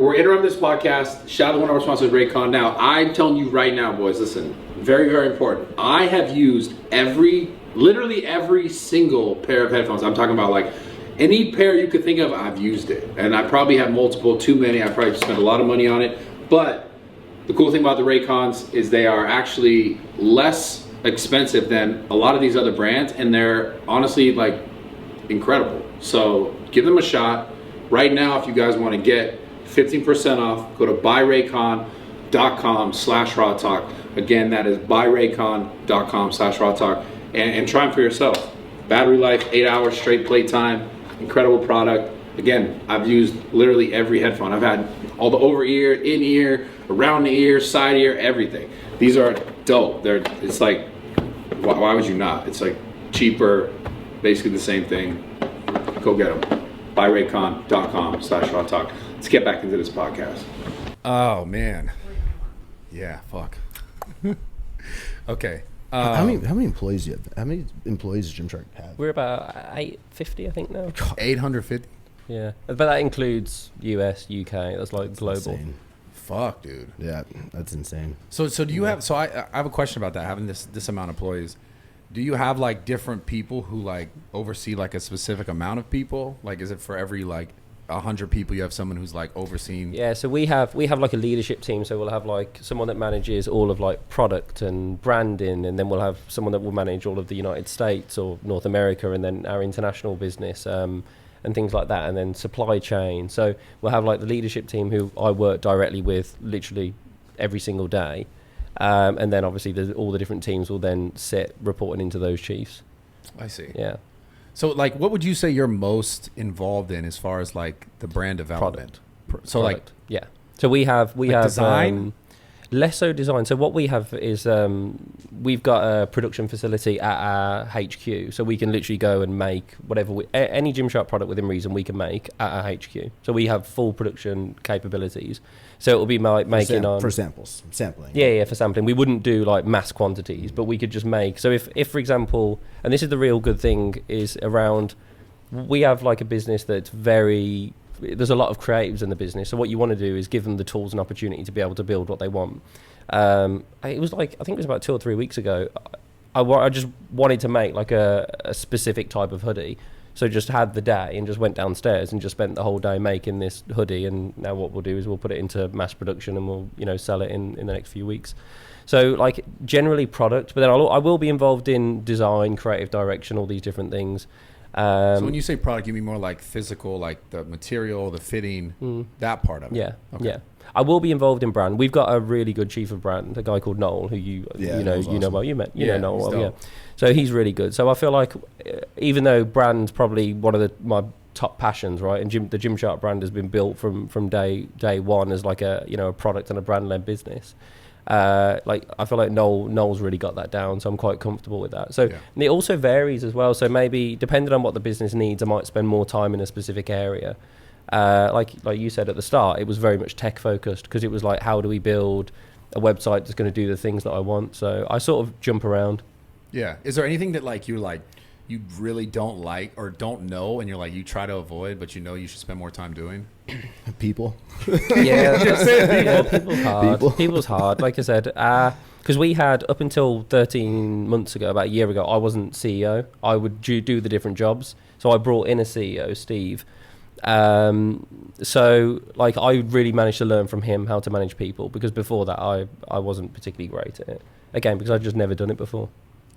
We're interrupting this podcast. Shout out to one of our sponsors, Raycon. Now, I'm telling you right now, boys, listen, very, very important. I have used literally every single pair of headphones. I'm talking about like any pair you could think of, I've used it. And I probably have multiple, too many. I probably spent a lot of money on it. But the cool thing about the Raycons is they are actually less expensive than a lot of these other brands. And they're honestly like incredible. So give them a shot. Right now, if you guys want to get 15% off, go to buyraycon.com/RAWTALK. Again, that is buyraycon.com/RAWTALK, and try them for yourself. Battery life, 8 hours straight play time, incredible product. Again, I've used literally every headphone. I've had all the over ear, in ear, around the ear, side ear, everything. These are dope. It's like, why would you not? It's like cheaper, basically the same thing. Go get them. buyraycon.com/RAWTALK. Let's get back into this podcast. Oh man. Yeah, fuck. Okay. How many employees do you have? How many employees does Gymshark have? We're about 850, I think now. 850? Yeah, but that includes US, UK. That's like global. Insane. Fuck, dude. Yeah, that's insane. So do you have? So I have a question about that. Having this amount of employees, do you have like different people who like oversee like a specific amount of people? Like, is it for every like 100 people you have someone who's like overseeing? Yeah, so we have like a leadership team. So we'll have like someone that manages all of like product and branding, and then we'll have someone that will manage all of the United States or North America, and then our international business and things like that, and then supply chain. So we'll have like the leadership team who I work directly with literally every single day. And then obviously all the different teams will then sit reporting into those chiefs. I see. Yeah. So like, what would you say you're most involved in as far as like the brand development? So like, yeah. So we have design? Less so design. So what we have is we've got a production facility at our HQ, so we can literally go and make whatever any Gymshark product within reason we can make at our HQ. So we have full production capabilities. So it will be making for sampling. Yeah, for sampling. We wouldn't do like mass quantities, but we could just make. So if for example, and this is the real good thing is around, we have like a business that's there's a lot of creatives in the business. So what you want to do is give them the tools and opportunity to be able to build what they want. It was like, I think it was about 2 or 3 weeks ago. I just wanted to make like a specific type of hoodie. So just had the day and just went downstairs and just spent the whole day making this hoodie. And now what we'll do is we'll put it into mass production and we'll, sell it in the next few weeks. So like generally product, but then I will be involved in design, creative direction, all these different things. So when you say product, you mean more like physical, like the material, the fitting, that part of it? Yeah, okay. Yeah. I will be involved in brand. We've got a really good chief of brand, a guy called Noel, who you know well. You know Noel well, yeah. So he's really good. So I feel like even though brand's probably one of my top passions, right? And the Gymshark brand has been built from day one as like a a product and a brand led business. Like I feel like Noel's really got that down, so I'm quite comfortable with that. So and it also varies as well. So maybe depending on what the business needs, I might spend more time in a specific area. Like you said at the start, it was very much tech focused because it was like, how do we build a website that's going to do the things that I want? So I sort of jump around. Yeah. Is there anything that you really don't like or don't know, and you're like you try to avoid, but you should spend more time doing? People. Yeah, people's hard. People's hard. Like I said, because we had up until 13 months ago, about a year ago, I wasn't CEO. I would do the different jobs. So I brought in a CEO, Steve. So like I really managed to learn from him how to manage people, because before that I wasn't particularly great at it. Again, because I'd just never done it before.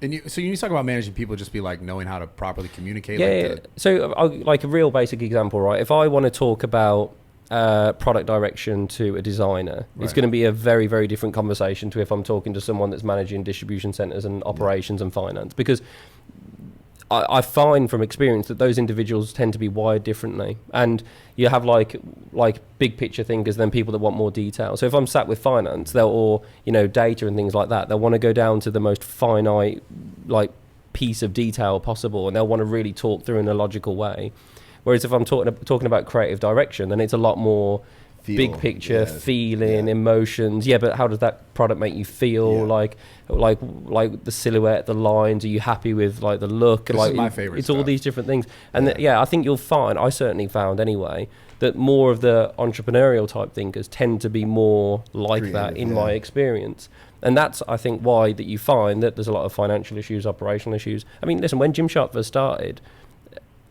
And so you talk about managing people, just be like knowing how to properly communicate. Yeah. So like a real basic example, right? If I want to talk about product direction to a designer, it's going to be a very, very different conversation to if I'm talking to someone that's managing distribution centers and operations and finance, because I find from experience that those individuals tend to be wired differently, and you have like big picture thinkers, then people that want more detail. So if I'm sat with finance, or data and things like that, they'll want to go down to the most finite like piece of detail possible, and they'll want to really talk through in a logical way. Whereas if I'm talking about creative direction, then it's a lot more big picture, feeling, emotions. Yeah, but how does that product make you feel? Like the silhouette, the lines. Are you happy with like the look? This is my favorite It's stuff. all these different things. And I think you'll find, I certainly found anyway, that more of the entrepreneurial type thinkers tend to be more like Creative, that in my experience. And that's, I think, why that you find that there's a lot of financial issues, operational issues. I mean, listen, when Gymshark first started,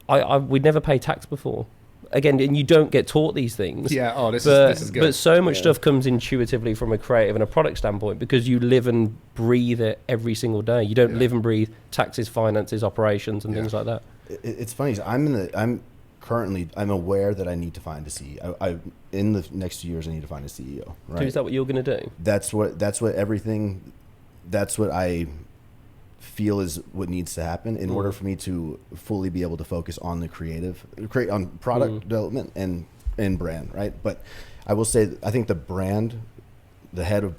we'd never pay tax before. Again, and you don't get taught these things. Yeah. Oh, this is good. But so much stuff comes intuitively from a creative and a product standpoint because you live and breathe it every single day. You don't live and breathe taxes, finances, operations, and things like that. It's funny. I'm aware that I need to find a CEO. In the next 2 years, I need to find a CEO. Right? So is that what you're going to do? That's what I feel is what needs to happen in order for me to fully be able to focus on the on product development and brand, right? But I will say, I think the head of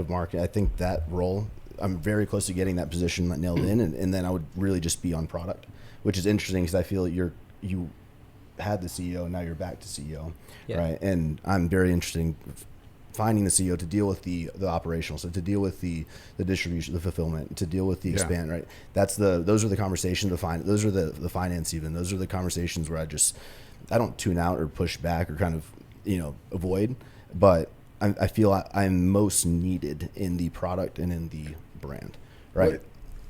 marketing, I think that role, I'm very close to getting that position nailed in, and then I would really just be on product, which is interesting because I feel you had the CEO and now you're back to CEO, right? And I'm very interested in finding the CEO to deal with the operational, so to deal with the distribution, the fulfillment, to deal with the expand, right? Those are the conversations to find. Those are the finance even. Those are the conversations where I don't tune out or push back or kind of, avoid, but I feel I'm most needed in the product and in the brand, right? Wait.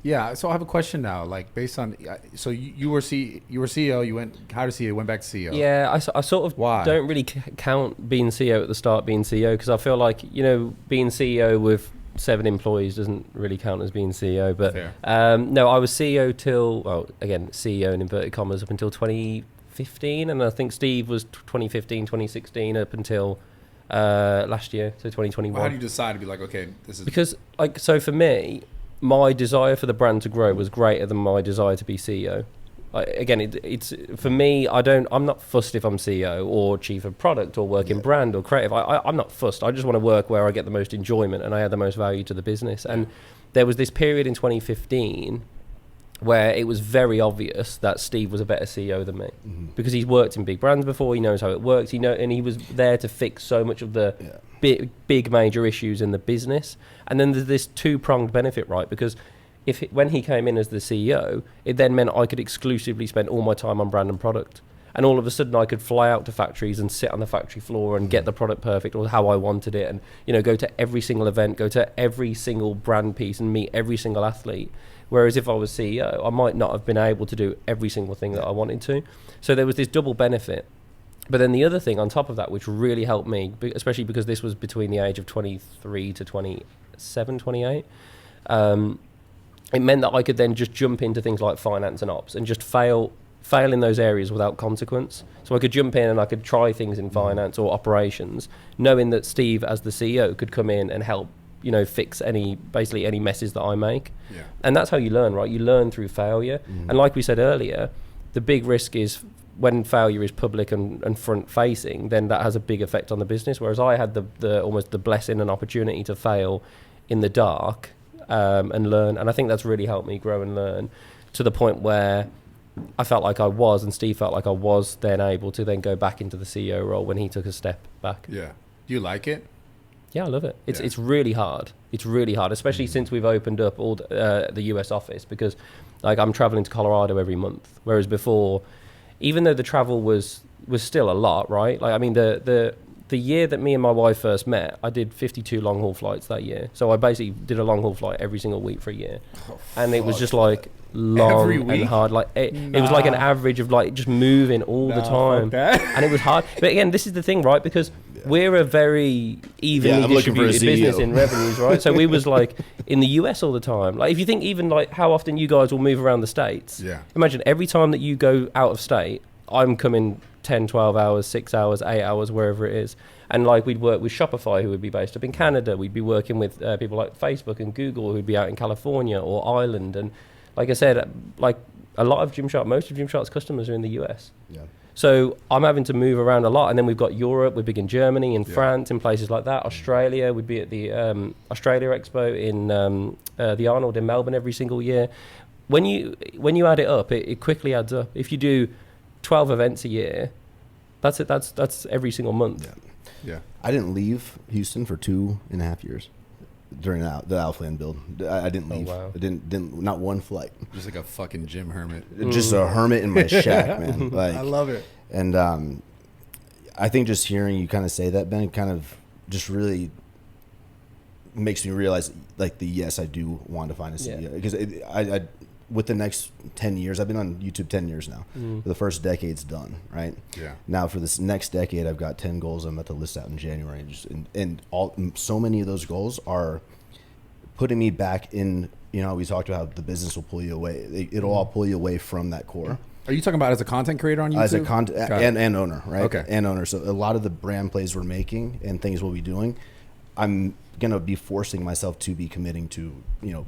Yeah, so I have a question now. Like, based on, so you were CEO. You went hired a CEO, went back to CEO. Yeah, I sort of don't really count being CEO at the start, being CEO, because I feel like being CEO with 7 employees doesn't really count as being CEO. But no, I was CEO CEO in inverted commas up until 2015, and I think Steve was 2015, 2016 up until last year, so 2021. Well, how do you decide to be like, okay, this is because so for me, my desire for the brand to grow was greater than my desire to be CEO. Again, it's for me. I'm not fussed if I'm CEO or chief of product or work in brand or creative. I'm not fussed. I just want to work where I get the most enjoyment and I add the most value to the business. And there was this period in 2015 where it was very obvious that Steve was a better CEO than me because he's worked in big brands before. He knows how it works. And he was there to fix so much of the big major issues in the business. And then there's this 2-pronged benefit, right? Because when he came in as the CEO, it then meant I could exclusively spend all my time on brand and product. And all of a sudden I could fly out to factories and sit on the factory floor and get the product perfect or how I wanted it. And, go to every single event, go to every single brand piece and meet every single athlete. Whereas if I was CEO, I might not have been able to do every single thing that I wanted to. So there was this double benefit. But then the other thing on top of that, which really helped me, especially because this was between the age of 23 to 27, 28, it meant that I could then just jump into things like finance and ops and just fail in those areas without consequence. So I could jump in and I could try things in finance or operations, knowing that Steve, as the CEO, could come in and help fix any messes that I make. And that's how you learn, right? You learn through failure. And like we said earlier, the big risk is when failure is public and front facing, then that has a big effect on the business. Whereas I had the almost the blessing and opportunity to fail in the dark and learn. And I think that's really helped me grow and learn to the point where I felt like I was, and Steve felt like I was then able to then go back into the CEO role when he took a step back. Yeah. Do you like it? Yeah, I love it. It's really hard. It's really hard, especially since we've opened up all the US office, because like I'm traveling to Colorado every month, whereas before, even though the travel was still a lot, right? Like I mean, the year that me and my wife first met, I did 52 long haul flights that year. So I basically did a long haul flight every single week for a year, and it was just like long and hard. Like it was like an average of like just moving all the time, and it was hard. But again, this is the thing, right? Because we're a very evenly distributed business in revenues, right? So we was like in the US all the time. Like if you think even like how often you guys will move around the States, imagine every time that you go out of state, I'm coming 10, 12 hours, 6 hours, 8 hours, wherever it is. And like we'd work with Shopify, who would be based up in Canada. We'd be working with people like Facebook and Google, who'd be out in California or Ireland. And like I said, like a lot of Gymshark, most of Gymshark's customers are in the US. Yeah. So I'm having to move around a lot. And then we've got Europe, we're big in Germany, in France, in places like that. Australia, we'd be at the Australia Expo in the Arnold in Melbourne every single year. When you add it up, it quickly adds up. If you do 12 events a year, that's it. That's every single month. Yeah. I didn't leave Houston for 2.5 years during the Alphalete build. I didn't leave. wow. I didn't not one flight. Just like a fucking gym hermit. Just a hermit in my shack, man. Like, I love it. And I think just hearing you kind of say that, Ben, kind of just really makes me realize, like, yes, I do want to find a CEO. Because I with the next 10 years, I've been on YouTube 10 years now. The first decade's done, right? Yeah. Now for this next decade, I've got 10 goals I'm about to list out in January. And so many of those goals are putting me back in, you know, we talked about how the business will pull you away. It'll all pull you away from that core. Are you talking about as a content creator on YouTube? As a content and owner, right? Okay. And owner. So a lot of the brand plays we're making and things we'll be doing, I'm going to be forcing myself to be committing to, you know,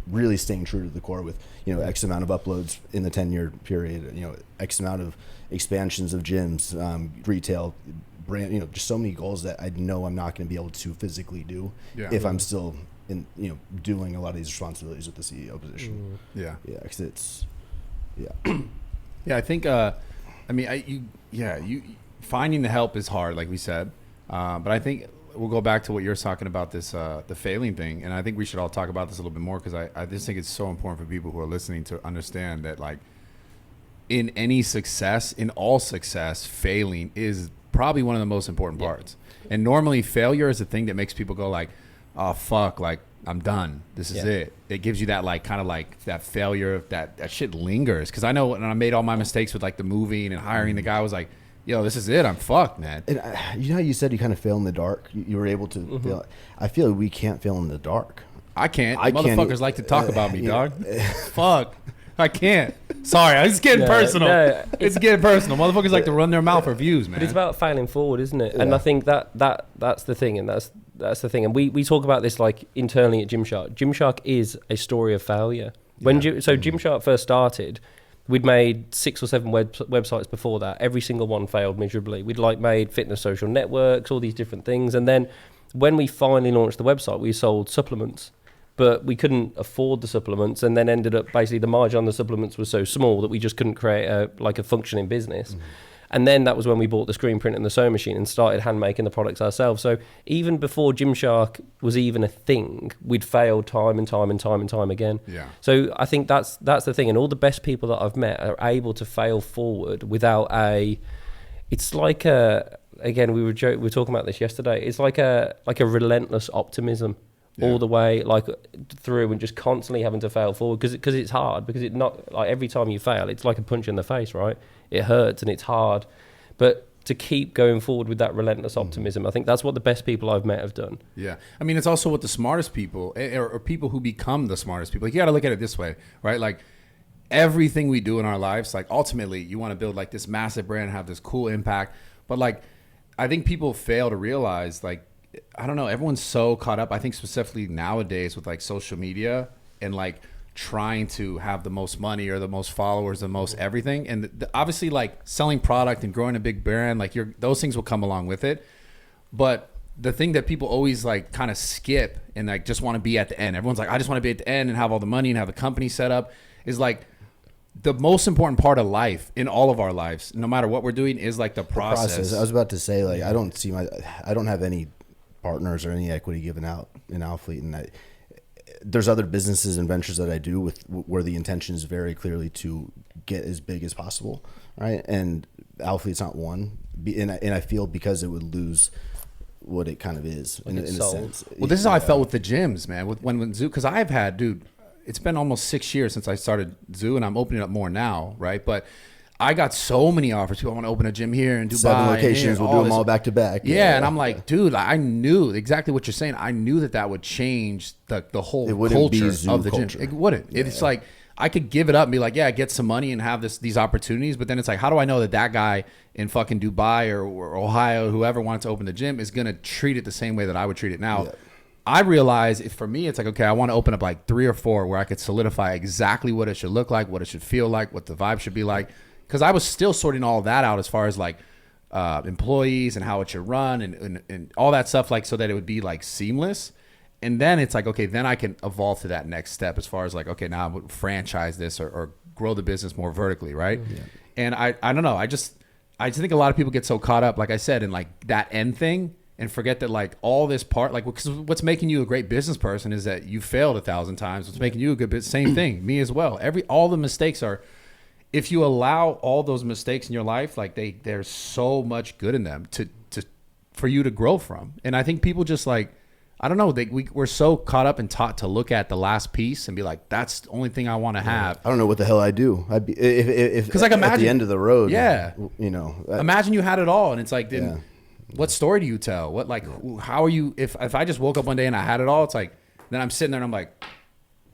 really staying true to the core with, you know, X amount of uploads in the 10-year period, you know, X amount of expansions of gyms, retail, brand, you know, just so many goals that I know I'm not going to be able to physically do if I'm still in, you know, doing a lot of these responsibilities with the CEO position. Yeah. Yeah. Cause it's, yeah, I think, I mean, you finding the help is hard, like we said. But I think we'll go back to what you're talking about, this, the failing thing. And I think we should all talk about this a little bit more, because I just think it's so important for people who are listening to understand that, like, in any success, in all success, failing is probably one of the most important parts. And normally failure is the thing that makes people go like, oh, fuck, like, I'm done. This is it. It gives you that, like, kind of like that failure, that shit lingers. Because I know when I made all my mistakes with, like, the moving and hiring the guy, I was like, yo, this is it. I'm fucked, man. And you know how you said you kind of fail in the dark? You were able to fail. I feel like we can't fail in the dark. I can't. Motherfuckers like to talk about me, dog. Fuck. I can't. Sorry, it's getting personal. No, it's getting personal. Motherfuckers like to run their mouth for views, man. But it's about failing forward, isn't it? And I think that's the thing, and that's the thing. And we talk about this, like, internally at Gymshark. Gymshark is a story of failure. When Gymshark first started, we'd made 6 or 7 websites before that. Every single one failed miserably. We'd, like, made fitness social networks, all these different things. And then when we finally launched the website, we sold supplements. But we couldn't afford the supplements, and then ended up basically the margin on the supplements was so small that we just couldn't create a functioning business. And then that was when we bought the screen print and the sewing machine and started hand making the products ourselves. So even before Gymshark was even a thing, we'd failed time and time again. Yeah. So I think that's the thing. And all the best people that I've met are able to fail forward without it's like again, we were talking about this yesterday. It's like a relentless optimism. All the way, like, through, and just constantly having to fail forward because it's hard, because it's not like every time you fail it's like a punch in the face, right? It hurts and it's hard, but to keep going forward with that relentless optimism, I think that's what the best people I've met have done. Yeah, I mean, it's also what the smartest people or people who become the smartest people, like, you got to look at it this way, right? Like, everything we do in our lives, like, ultimately you want to build, like, this massive brand, have this cool impact, but, like, I think people fail to realize, like, I don't know, everyone's so caught up, I think specifically nowadays, with, like, social media and, like, trying to have the most money or the most followers, the most everything. And obviously, like, selling product and growing a big brand, like, those things will come along with it. But the thing that people always, like, kind of skip and, like, just want to be at the end, everyone's like, I just want to be at the end and have all the money and have the company set up, is, like, the most important part of life, in all of our lives, no matter what we're doing, is, like, the process. I was about to say, like, I don't have any partners or any equity given out in Alphalete, and there's other businesses and ventures that I do where the intention is very clearly to get as big as possible, right? And Alphalete's not one, and I feel because it would lose what it kind of is, like, in a sense. Well, this is how I felt with the gyms, man. When Zoo, because I've had, dude, it's been almost 6 years since I started Zoo, and I'm opening up more now, right? But I got so many offers. People want to open a gym here in Dubai. 7 locations. We'll do them all back to back. Yeah, and I'm like, dude, I knew exactly what you're saying. I knew that would change the whole culture of the gym. It wouldn't. Yeah. It's like, I could give it up and be like, yeah, get some money and have these opportunities. But then it's like, how do I know that guy in fucking Dubai or Ohio, whoever wants to open the gym, is going to treat it the same way that I would treat it now? Yeah. I realize for me, it's like, okay, I want to open up like 3 or 4 where I could solidify exactly what it should look like, what it should feel like, what the vibe should be like. Because I was still sorting all of that out as far as, like, employees and how it should run and all that stuff, like, so that it would be, like, seamless. And then it's like, okay, then I can evolve to that next step as far as, like, okay, now I would franchise this or grow the business more vertically, right? Yeah. And I don't know, I just think a lot of people get so caught up, like I said, in like that end thing and forget that like all this part, like because what's making you a great business person is that you failed 1,000 times. What's making you a good business, same thing, me as well. All the mistakes are, if you allow all those mistakes in your life, like there's so much good in them for you to grow from. And I think people just like, I don't know, we're so caught up and taught to look at the last piece and be like, that's the only thing I want to have. I don't know what the hell I do. I'd be if like imagine, at the end of the road. Yeah. You know. Imagine you had it all, and it's like, what story do you tell? What like, how are you? If I just woke up one day and I had it all, it's like, then I'm sitting there and I'm like,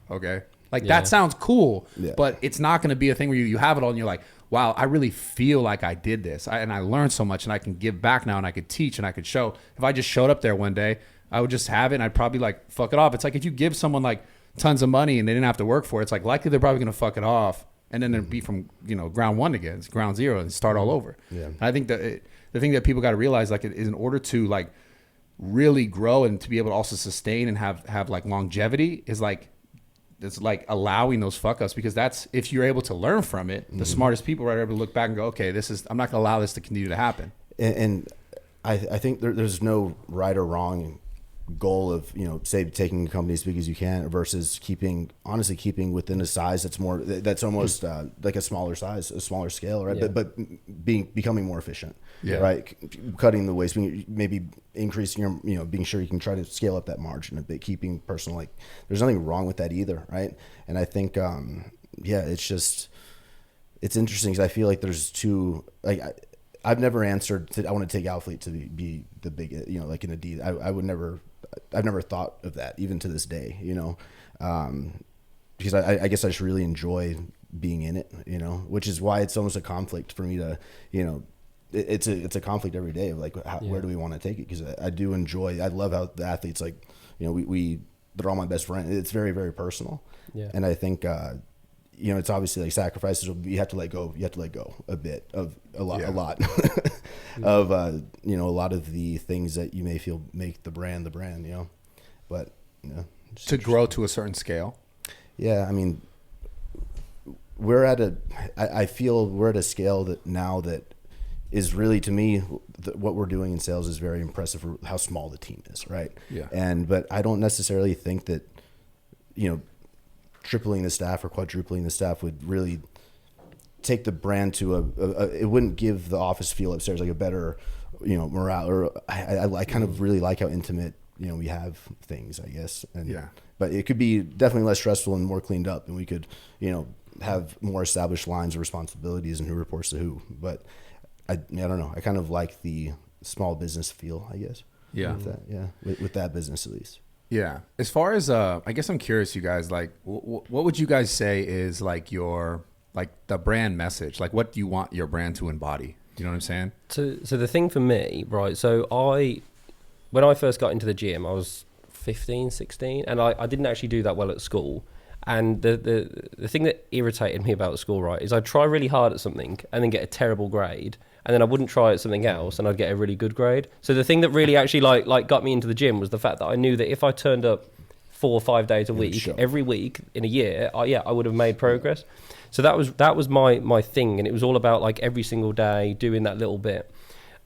okay, like that sounds cool, but it's not going to be a thing where you have it all and you're like, wow, I really feel like I did this, and I learned so much, and I can give back now, and I could teach, and I could show. If I just showed up there one day, I would just have it, and I'd probably like fuck it off. It's like if you give someone like tons of money and they didn't have to work for it, it's like likely they're probably going to fuck it off, and then it'd be from ground one again, it's ground zero, and start all over. Yeah, and I think that the thing that people got to realize, like, is in order to like really grow and to be able to also sustain and have like longevity, is like, it's like allowing those fuck ups, because that's, if you're able to learn from it, the smartest people are able to look back and go, okay, I'm not gonna allow this to continue to happen. And I think there's no right or wrong goal of, say taking a company as big as you can versus keeping within a size that's almost like a smaller size, a smaller scale, right? But becoming more efficient, right? Cutting the waste, maybe increasing your, being sure you can try to scale up that margin a bit, keeping personal, like there's nothing wrong with that either, right? And I think, it's just, it's interesting because I feel like there's two, like I've never answered to, I want to take Alphalete to be the big, like in Adidas. I've never thought of that even to this day, because I guess I just really enjoy being in it, which is why it's almost a conflict for me to, it's a conflict every day of like, where do we want to take it? Because I love how the athletes, like, they're all my best friends. It's very, very personal. Yeah. And I think, it's obviously like sacrifices. You have to let go. You have to let go a bit of a lot of, a lot of the things that you may feel make the brand, but, to grow to a certain scale. Yeah. I mean, I feel we're at a scale that now that is really, to me, what we're doing in sales is very impressive for how small the team is. Right. Yeah. But I don't necessarily think that, tripling the staff or quadrupling the staff would really take the brand to it wouldn't give the office feel upstairs like a better, morale, or I kind of really like how intimate, we have things, I guess. But it could be definitely less stressful and more cleaned up, and we could, have more established lines of responsibilities and who reports to who. But I don't know. I kind of like the small business feel, I guess. Yeah. With that business at least. Yeah. As far as, I guess I'm curious, you guys, like, what would you guys say is like the brand message? Like, what do you want your brand to embody? You know what I'm saying? So the thing for me, right? So when I first got into the gym, I was 15, 16, and I didn't actually do that well at school. And the thing that irritated me about school, right, is I'd try really hard at something and then get a terrible grade. And then I wouldn't try at something else and I'd get a really good grade. So the thing that really actually like got me into the gym was the fact that I knew that if I turned up 4 or 5 days a week, every week in a year, I would have made progress. So that was my thing. And it was all about like every single day doing that little bit.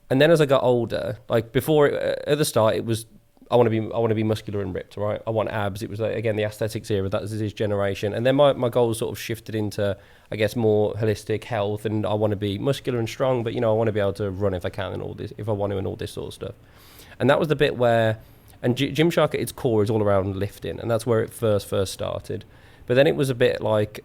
And then as I got older, like before, at the start, it was, I want to be muscular and ripped, right? I want abs. It was like, again, the aesthetics era. That was his generation. And then my goals sort of shifted into, I guess, more holistic health. And I want to be muscular and strong, but I want to be able to run if I can and all this, if I want to, and all this sort of stuff. And that was the bit where, and Gymshark at its core is all around lifting, and that's where it first started. But then it was a bit like,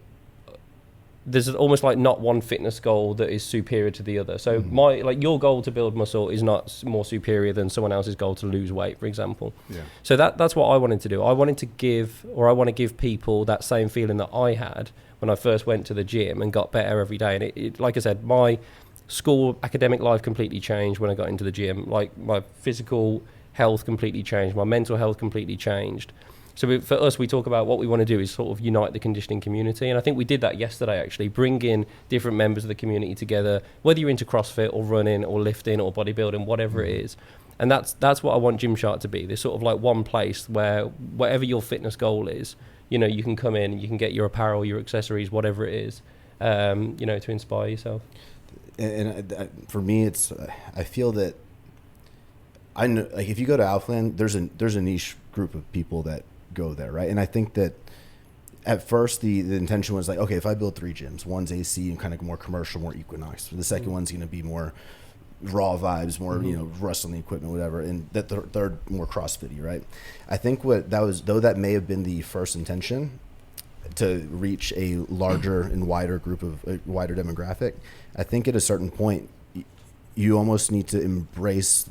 there's almost like not one fitness goal that is superior to the other. So your goal to build muscle is not more superior than someone else's goal to lose weight, for example. Yeah. So that's what I wanted to do. I want to give people that same feeling that I had when I first went to the gym and got better every day. And it like I said, my school academic life completely changed when I got into the gym. Like my physical health completely changed. My mental health completely changed. So for us, we talk about what we want to do is sort of unite the conditioning community. And I think we did that yesterday, actually, bring in different members of the community together, whether you're into CrossFit or running or lifting or bodybuilding, whatever it is. And that's what I want Gymshark to be. There's sort of like one place where whatever your fitness goal is, you can come in, you can get your apparel, your accessories, whatever it is, to inspire yourself. For me, I feel that I know, like, if you go to Alphalete, there's a niche group of people that go there, right? And I think that at first the intention was like, okay, if I build 3 gyms, one's AC and kind of more commercial, more Equinox. The second one's going to be more raw vibes, more wrestling equipment, whatever, and that the third more CrossFitty, right? I think though that may have been the first intention to reach a larger and wider group of a wider demographic, I think at a certain point you almost need to embrace.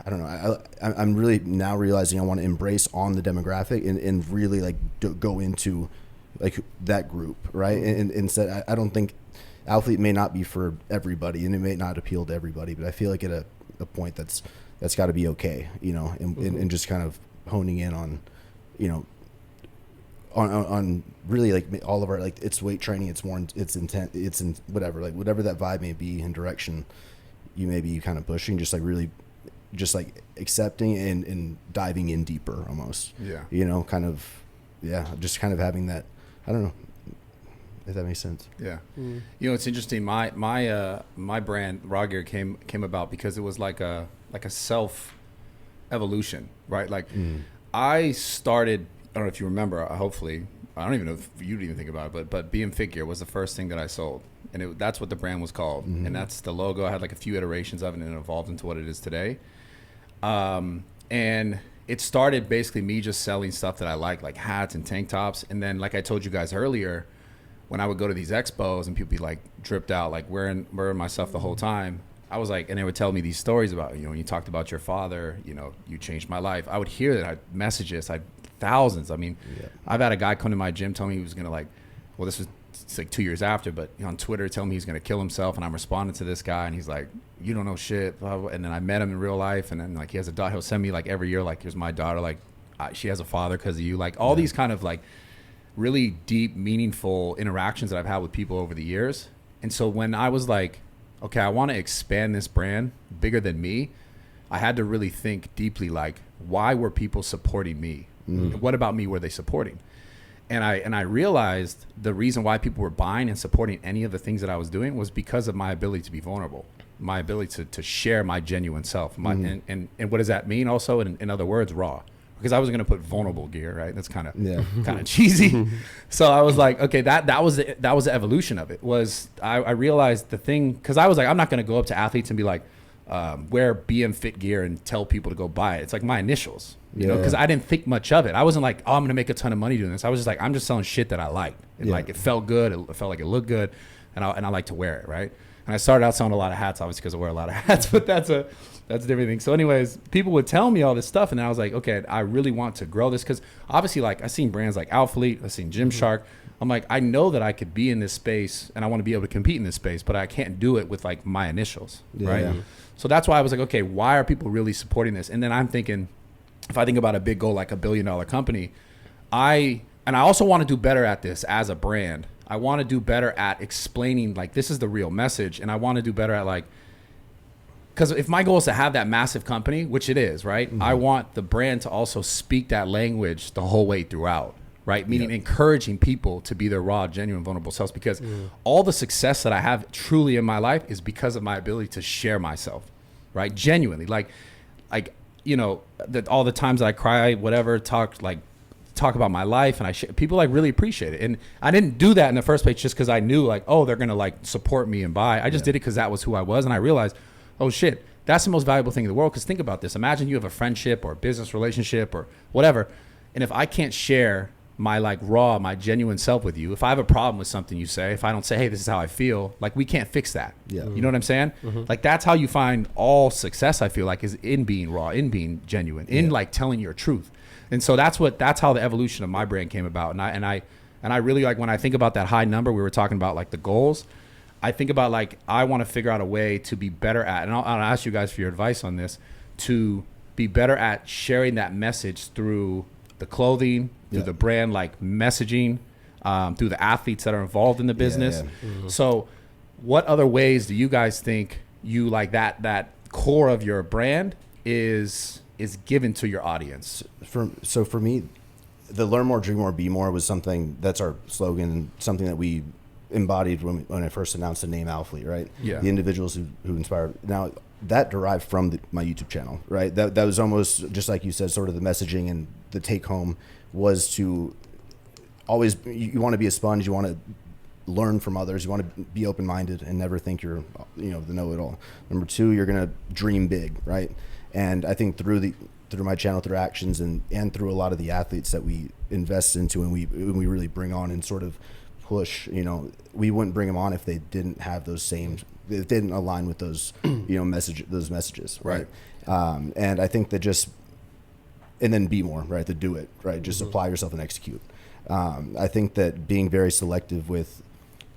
I don't know. I'm really now realizing I want to embrace on the demographic and really like go into like that group, right? And instead, I don't think Alphalete may not be for everybody, and it may not appeal to everybody, but I feel like at a point that's got to be okay, and just kind of honing in on, on really like all of our, like, it's weight training, it's more, it's intent, it's in whatever that vibe may be and direction you may be kind of pushing, just like really just like accepting and diving in deeper almost. Yeah. Just kind of having that, I don't know if that makes sense. Yeah. It's interesting. My brand Raw Gear came about because it was like a self evolution, right? Like I started, I don't know if you remember, hopefully, I don't even know if you'd even think about it, but BM Fit Gear was the first thing that I sold. And that's what the brand was called. And that's the logo. I had like a few iterations of it, and it evolved into what it is today. And it started basically me just selling stuff that I like hats and tank tops. And then, like I told you guys earlier, when I would go to these expos and people be like dripped out, like wearing my stuff the whole time, I was like, and they would tell me these stories about, when you talked about your father, you changed my life. I would hear that, I'd messages, thousands. I mean, I've had a guy come to my gym, tell me he was going to it's like 2 years after, but on Twitter tell me he's going to kill himself, and I'm responding to this guy, and he's like, you don't know shit, blah, blah. And then I met him in real life, and then like he has a daughter, he'll send me like every year, like, here's my daughter, like she has a father because of you, like all these kind of like really deep, meaningful interactions that I've had with people over the years. And so when I was like, okay, I want to expand this brand bigger than me, I had to really think deeply, like, why were people supporting me? What about me were they supporting? And I realized the reason why people were buying and supporting any of the things that I was doing was because of my ability to be vulnerable, my ability to share my genuine self. And what does that mean also? In other words, raw. Because I was going to put vulnerable gear, right? That's kind of cheesy. So I was like, okay, that was the evolution of it. Was I realized the thing, because I was like, I'm not going to go up to athletes and be like, wear BM Fit gear and tell people to go buy it. It's like my initials, because I didn't think much of it. I wasn't like, oh, I'm going to make a ton of money doing this. I was just like, I'm just selling shit that I liked. And like, it felt good. It felt like it looked good. And I like to wear it, right? And I started out selling a lot of hats, obviously, because I wear a lot of hats, but that's a different thing. So anyways, people would tell me all this stuff, and then I was like, okay, I really want to grow this, because obviously, like, I've seen brands like Alphalete, I've seen Gymshark. I'm like, I know that I could be in this space, and I want to be able to compete in this space, but I can't do it with like my initials, right? Yeah. So that's why I was like, okay, why are people really supporting this? And then I'm thinking, if I think about a big goal like $1 billion company, I also want to do better at this as a brand. I want to do better at explaining, like, this is the real message, and I want to do better at, like, because if my goal is to have that massive company, which it is, right? I want the brand to also speak that language the whole way throughout, right? Meaning encouraging people to be their raw, genuine, vulnerable selves, because all the success that I have truly in my life is because of my ability to share myself, right? Genuinely, like all the times that I cry, whatever, talk about my life, and people like really appreciate it. And I didn't do that in the first place just because I knew, like, oh, they're gonna like support me and buy. I just did it because that was who I was, and I realized, oh shit, that's the most valuable thing in the world. Because think about this: imagine you have a friendship or a business relationship or whatever, and if I can't share my like raw, my genuine self with you, if I have a problem with something you say, if I don't say, hey, this is how I feel, like, we can't fix that. You know what I'm saying? Like, that's how you find all success, I feel like, is in being raw, in being genuine, in like telling your truth. And so that's how the evolution of my brand came about. And I really, like, when I think about that high number, we were talking about like the goals, I think about, like, I want to figure out a way to be better at, and I'll ask you guys for your advice on this, to be better at sharing that message through the clothing, through the brand, like messaging, through the athletes that are involved in the business. So what other ways do you guys think you, like, that core of your brand is given to your audience? So for me, the learn more, dream more, be more was something that's our slogan, and something that we embodied when I first announced the name Alphalete, right? Yeah. The individuals who inspire. Now that derived from my YouTube channel, right? That was almost just like you said, sort of the messaging and the take home was to always, you want to be a sponge, you want to learn from others, you want to be open-minded and never think you're, the know-it-all. Number two, you're going to dream big, right? And I think through my channel, through actions and through a lot of the athletes that we invest into and we really bring on and sort of push, we wouldn't bring them on if they didn't have those same, it didn't align with those, those messages, right? And I think that and then be more, right? To do it, right? Just apply yourself and execute. I think that being very selective with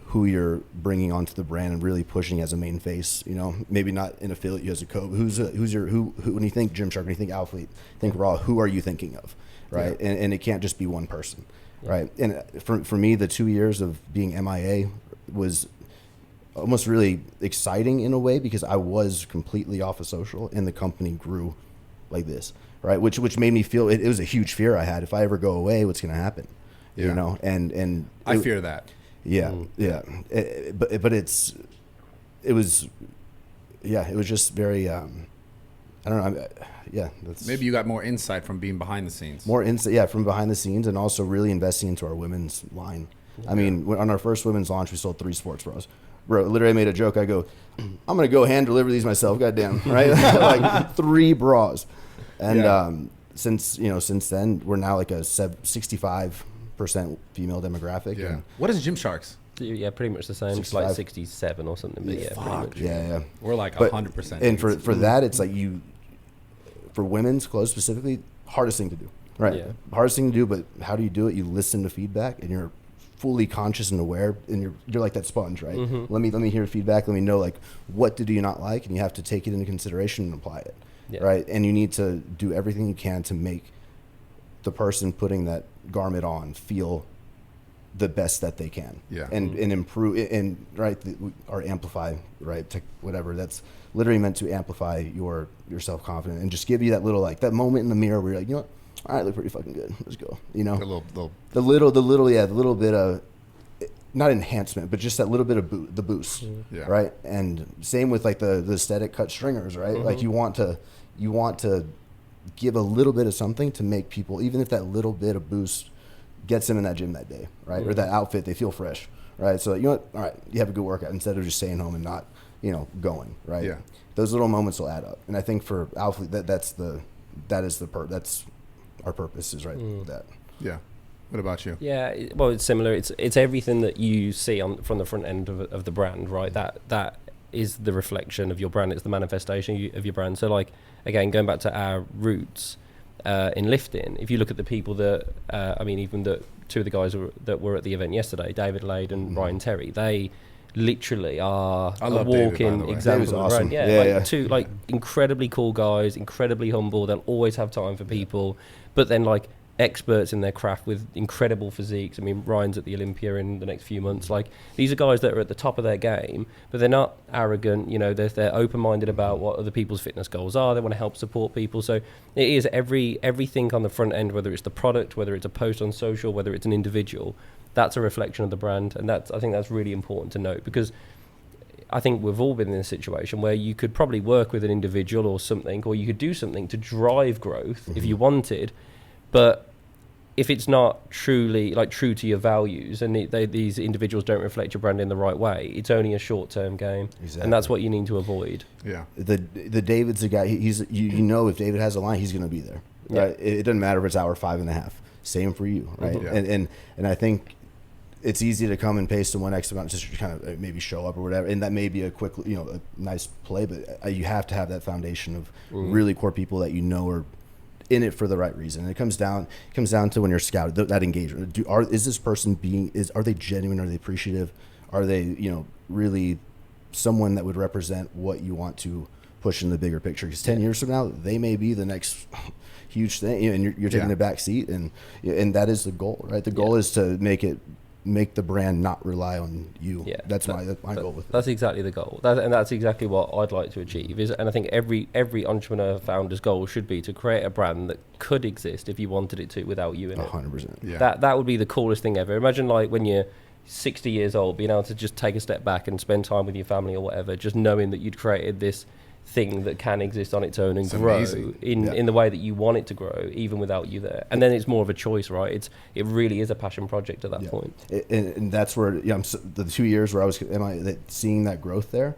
who you're bringing onto the brand and really pushing as a main face, maybe not an affiliate, you as a co, who when you think Gymshark, when you think Alphalete, think Raw, who are you thinking of, right? Yeah. And it can't just be one person, right? And for me, the 2 years of being MIA was almost really exciting in a way because I was completely off of social and the company grew like this, right? Which made me feel, it was a huge fear I had. If I ever go away, what's going to happen? Yeah. And I fear that. Yeah. Yeah. But it was just very, I don't know. That's Maybe you got more insight from being behind the scenes. More insight. Yeah. From behind the scenes and also really investing into our women's line. I mean, on our first women's launch, we sold 3 sports bras. Bro, literally I made a joke. I go, I'm going to go hand deliver these myself. Goddamn. Right. Like 3 bras. And, since then we're now like a 65% female demographic. Yeah. And What is Gymshark's? Yeah, pretty much the same. It's like 67 or something. But yeah, pretty much. Yeah. We're like But- 100%. And for that, it's like for women's clothes specifically, hardest thing to do, right? Yeah. Hardest thing to do, but how do you do it? You listen to feedback and you're fully conscious and aware and you're like that sponge, right? Let me hear feedback. Let me know like, what do you not like? And you have to take it into consideration and apply it. Yeah. Right. And you need to do everything you can to make the person putting that garment on feel the best that they can. Yeah. And improve and or amplify, right? Whatever. That's literally meant to amplify your self-confidence and just give you that little, like that moment in the mirror where you're like, what? All right, look pretty fucking good. Let's go. The little The little bit of, not enhancement, but just that little bit of the boost, right? And same with like the aesthetic cut stringers, right? Like you want to give a little bit of something to make people, even if that little bit of boost gets them in that gym that day, right? Or that outfit, they feel fresh, right? So all right, you have a good workout instead of just staying home and not, going, right? Yeah. Those little moments will add up, and I think for Alphalete, that's our purpose is right that. Yeah. What about you? Yeah, well, it's similar. It's everything that you see from the front end of the brand, right? That is the reflection of your brand. It's the manifestation of your brand. So, like, again, going back to our roots in lifting, if you look at the people that, even the 2 of the guys that were at the event yesterday, David Lade and Ryan Terry, they literally are a walking example of the brand. Yeah, 2 like incredibly cool guys, incredibly humble. They'll always have time for people, but then like experts in their craft with incredible physiques. I mean, Ryan's at the Olympia in the next few months. Like, these are guys that are at the top of their game, but they're not arrogant. They're open-minded about what other people's fitness goals are. They want to help support people. So it is everything on the front end, whether it's the product, whether it's a post on social, whether it's an individual, that's a reflection of the brand. And I think that's really important to note, because I think we've all been in a situation where you could probably work with an individual or something, or you could do something to drive growth if you wanted, but if it's not truly true to your values and these individuals don't reflect your brand in the right way, it's only a short-term game. Exactly. And that's what you need to avoid. Yeah. The David's the guy. He's if David has a line, he's going to be there. Right. It doesn't matter if it's hour 5.5. Same for you, right? Yeah. And I think it's easy to come and paste to one X amount just to kind of maybe show up or whatever, and that may be a quick, a nice play, but you have to have that foundation of really core people that are in it for the right reason. And it comes down to when you're scouted, that engagement. Is this person are they genuine? Are they appreciative? Are they, really someone that would represent what you want to push in the bigger picture? Because 10 years from now, they may be the next huge thing, and you're taking a back seat, and that is the goal, right? The goal is to make the brand not rely on you. Yeah, that's my goal with it. That's exactly the goal. That's exactly what I'd like to achieve. And I think every entrepreneur founder's goal should be to create a brand that could exist if you wanted it to without you in it. 100%. Yeah. That would be the coolest thing ever. Imagine when you 60 years old, being able to just take a step back and spend time with your family or whatever, just knowing that you'd created this thing that can exist on its own and grow in the way that you want it to grow, even without you there. And then it's more of a choice, right? It really is a passion project at that point. And that's where the 2 years where I was seeing that growth there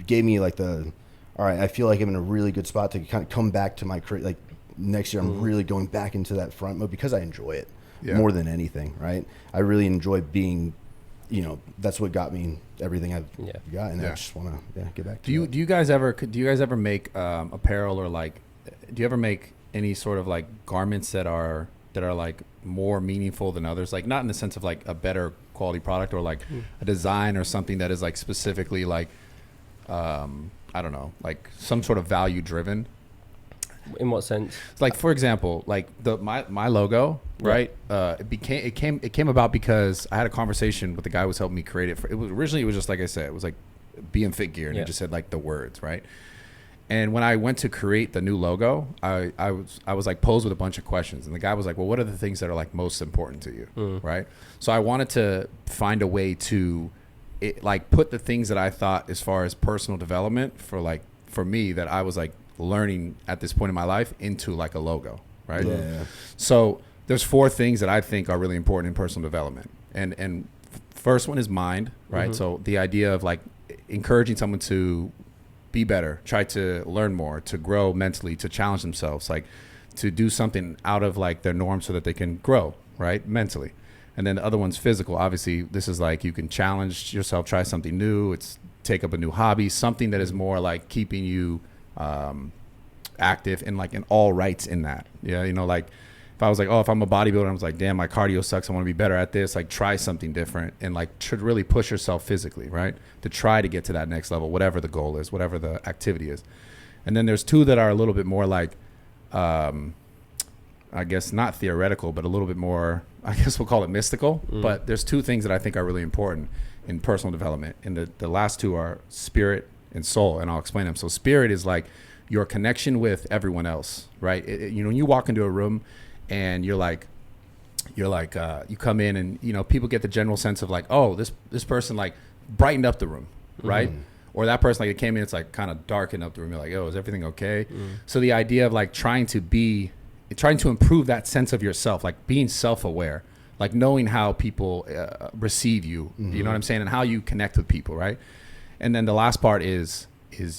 gave me like all right, I feel like I'm in a really good spot to kind of come back to my career. Like next year, I'm really going back into that front mode because I enjoy it more than anything, right? I really enjoy being, that's what got me everything I've got, and I just want to get back to Do you guys ever make apparel, or like, do you ever make any sort of like garments that are like more meaningful than others? Like not in the sense of like a better quality product or like a design or something that is like specifically like, I don't know, like some sort of value driven. In what sense? Like for example, like my logo, right? It came about because I had a conversation with the guy who was helping me create it. It was just like I said, it was like being fit gear, and it just said like the words, right? And when I went to create the new logo, I was like posed with a bunch of questions, and the guy was like, well, what are the things that are like most important to you, right? So I wanted to find a way to like put the things that I thought as far as personal development for me that I was like learning at this point in my life into like a logo, right? So there's 4 things that I think are really important in personal development, and first one is mind, right? So the idea of like encouraging someone to be better, try to learn more, to grow mentally, to challenge themselves, like to do something out of like their norm so that they can grow, right, mentally. And then the other one's physical. Obviously, this is like you can challenge yourself, try something new. It's take up a new hobby, something that is more like keeping you active and like in all rights in that. Yeah, like if I was like, oh, if I'm a bodybuilder, I was like, damn, my cardio sucks. I want to be better at this. Like try something different and like should really push yourself physically, right? To try to get to that next level, whatever the goal is, whatever the activity is. And then there's 2 that are a little bit more like, I guess not theoretical, but a little bit more, I guess we'll call it mystical. But there's 2 things that I think are really important in personal development. And the last 2 are spirit and soul. And I'll explain them. So spirit is like your connection with everyone else, right? When you walk into a room and you come in and, people get the general sense of like, oh, this person like brightened up the room, right? Or that person, like it came in, it's like kind of darkened up the room. You're like, oh, is everything okay? So the idea of like trying to improve that sense of yourself, like being self-aware, like knowing how people receive you, you know what I'm saying? And how you connect with people, right? And then the last part is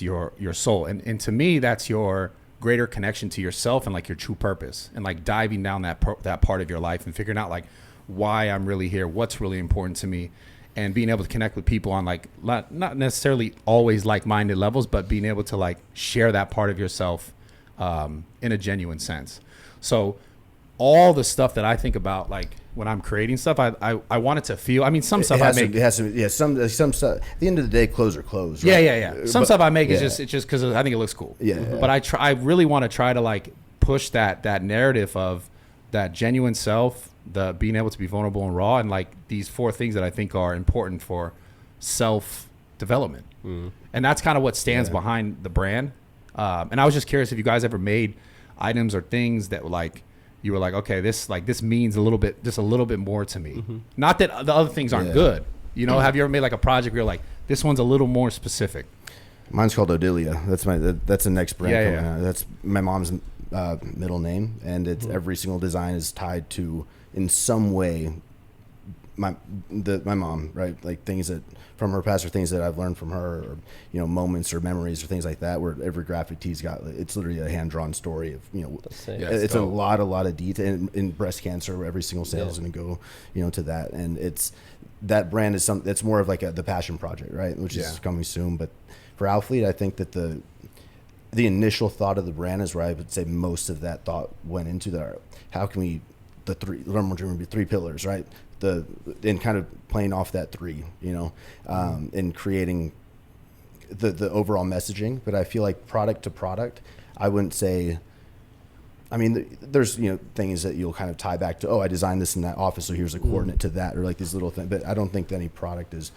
your soul. And to me, that's your greater connection to yourself and like your true purpose, and like diving down that part of your life and figuring out like why I'm really here, what's really important to me, and being able to connect with people on like not necessarily always like-minded levels, but being able to like share that part of yourself in a genuine sense. So all the stuff that I think about, like when I'm creating stuff, I want it to feel. I mean, some stuff I make. Some stuff. At the end of the day, clothes are clothes. Right? Yeah. Some stuff I make is just because I think it looks cool. But I really want to try to like push that narrative of that genuine self, the being able to be vulnerable and raw, and like these 4 things that I think are important for self development. And that's kind of what stands behind the brand. And I was just curious if you guys ever made items or things that were like, you were like, okay, this means a little bit more to me. Not that the other things aren't good. Have you ever made like a project where you're like, this one's a little more specific? Mine's called Odilia. That's the next brand coming out. That's my mom's middle name, and it's every single design is tied to in some way my mom, right? Like things that from her past or things that I've learned from her, or moments or memories or things like that. Where every graphic tee's got, it's literally a hand drawn story of it's dope. a lot of detail. In breast cancer, every single sale is going to go to that, and that brand is something that's more of like the passion project, right? Which is coming soon. But for Alphalete, I think that the initial thought of the brand is where I would say most of that thought went into that. How can we the 3 pillars, right? And kind of playing off that 3, and creating the overall messaging. But I feel like product to product, I wouldn't say. I mean, there's things that you'll kind of tie back to. Oh, I designed this in that office, so here's a coordinate to that, or like these little things. But I don't think that any product is.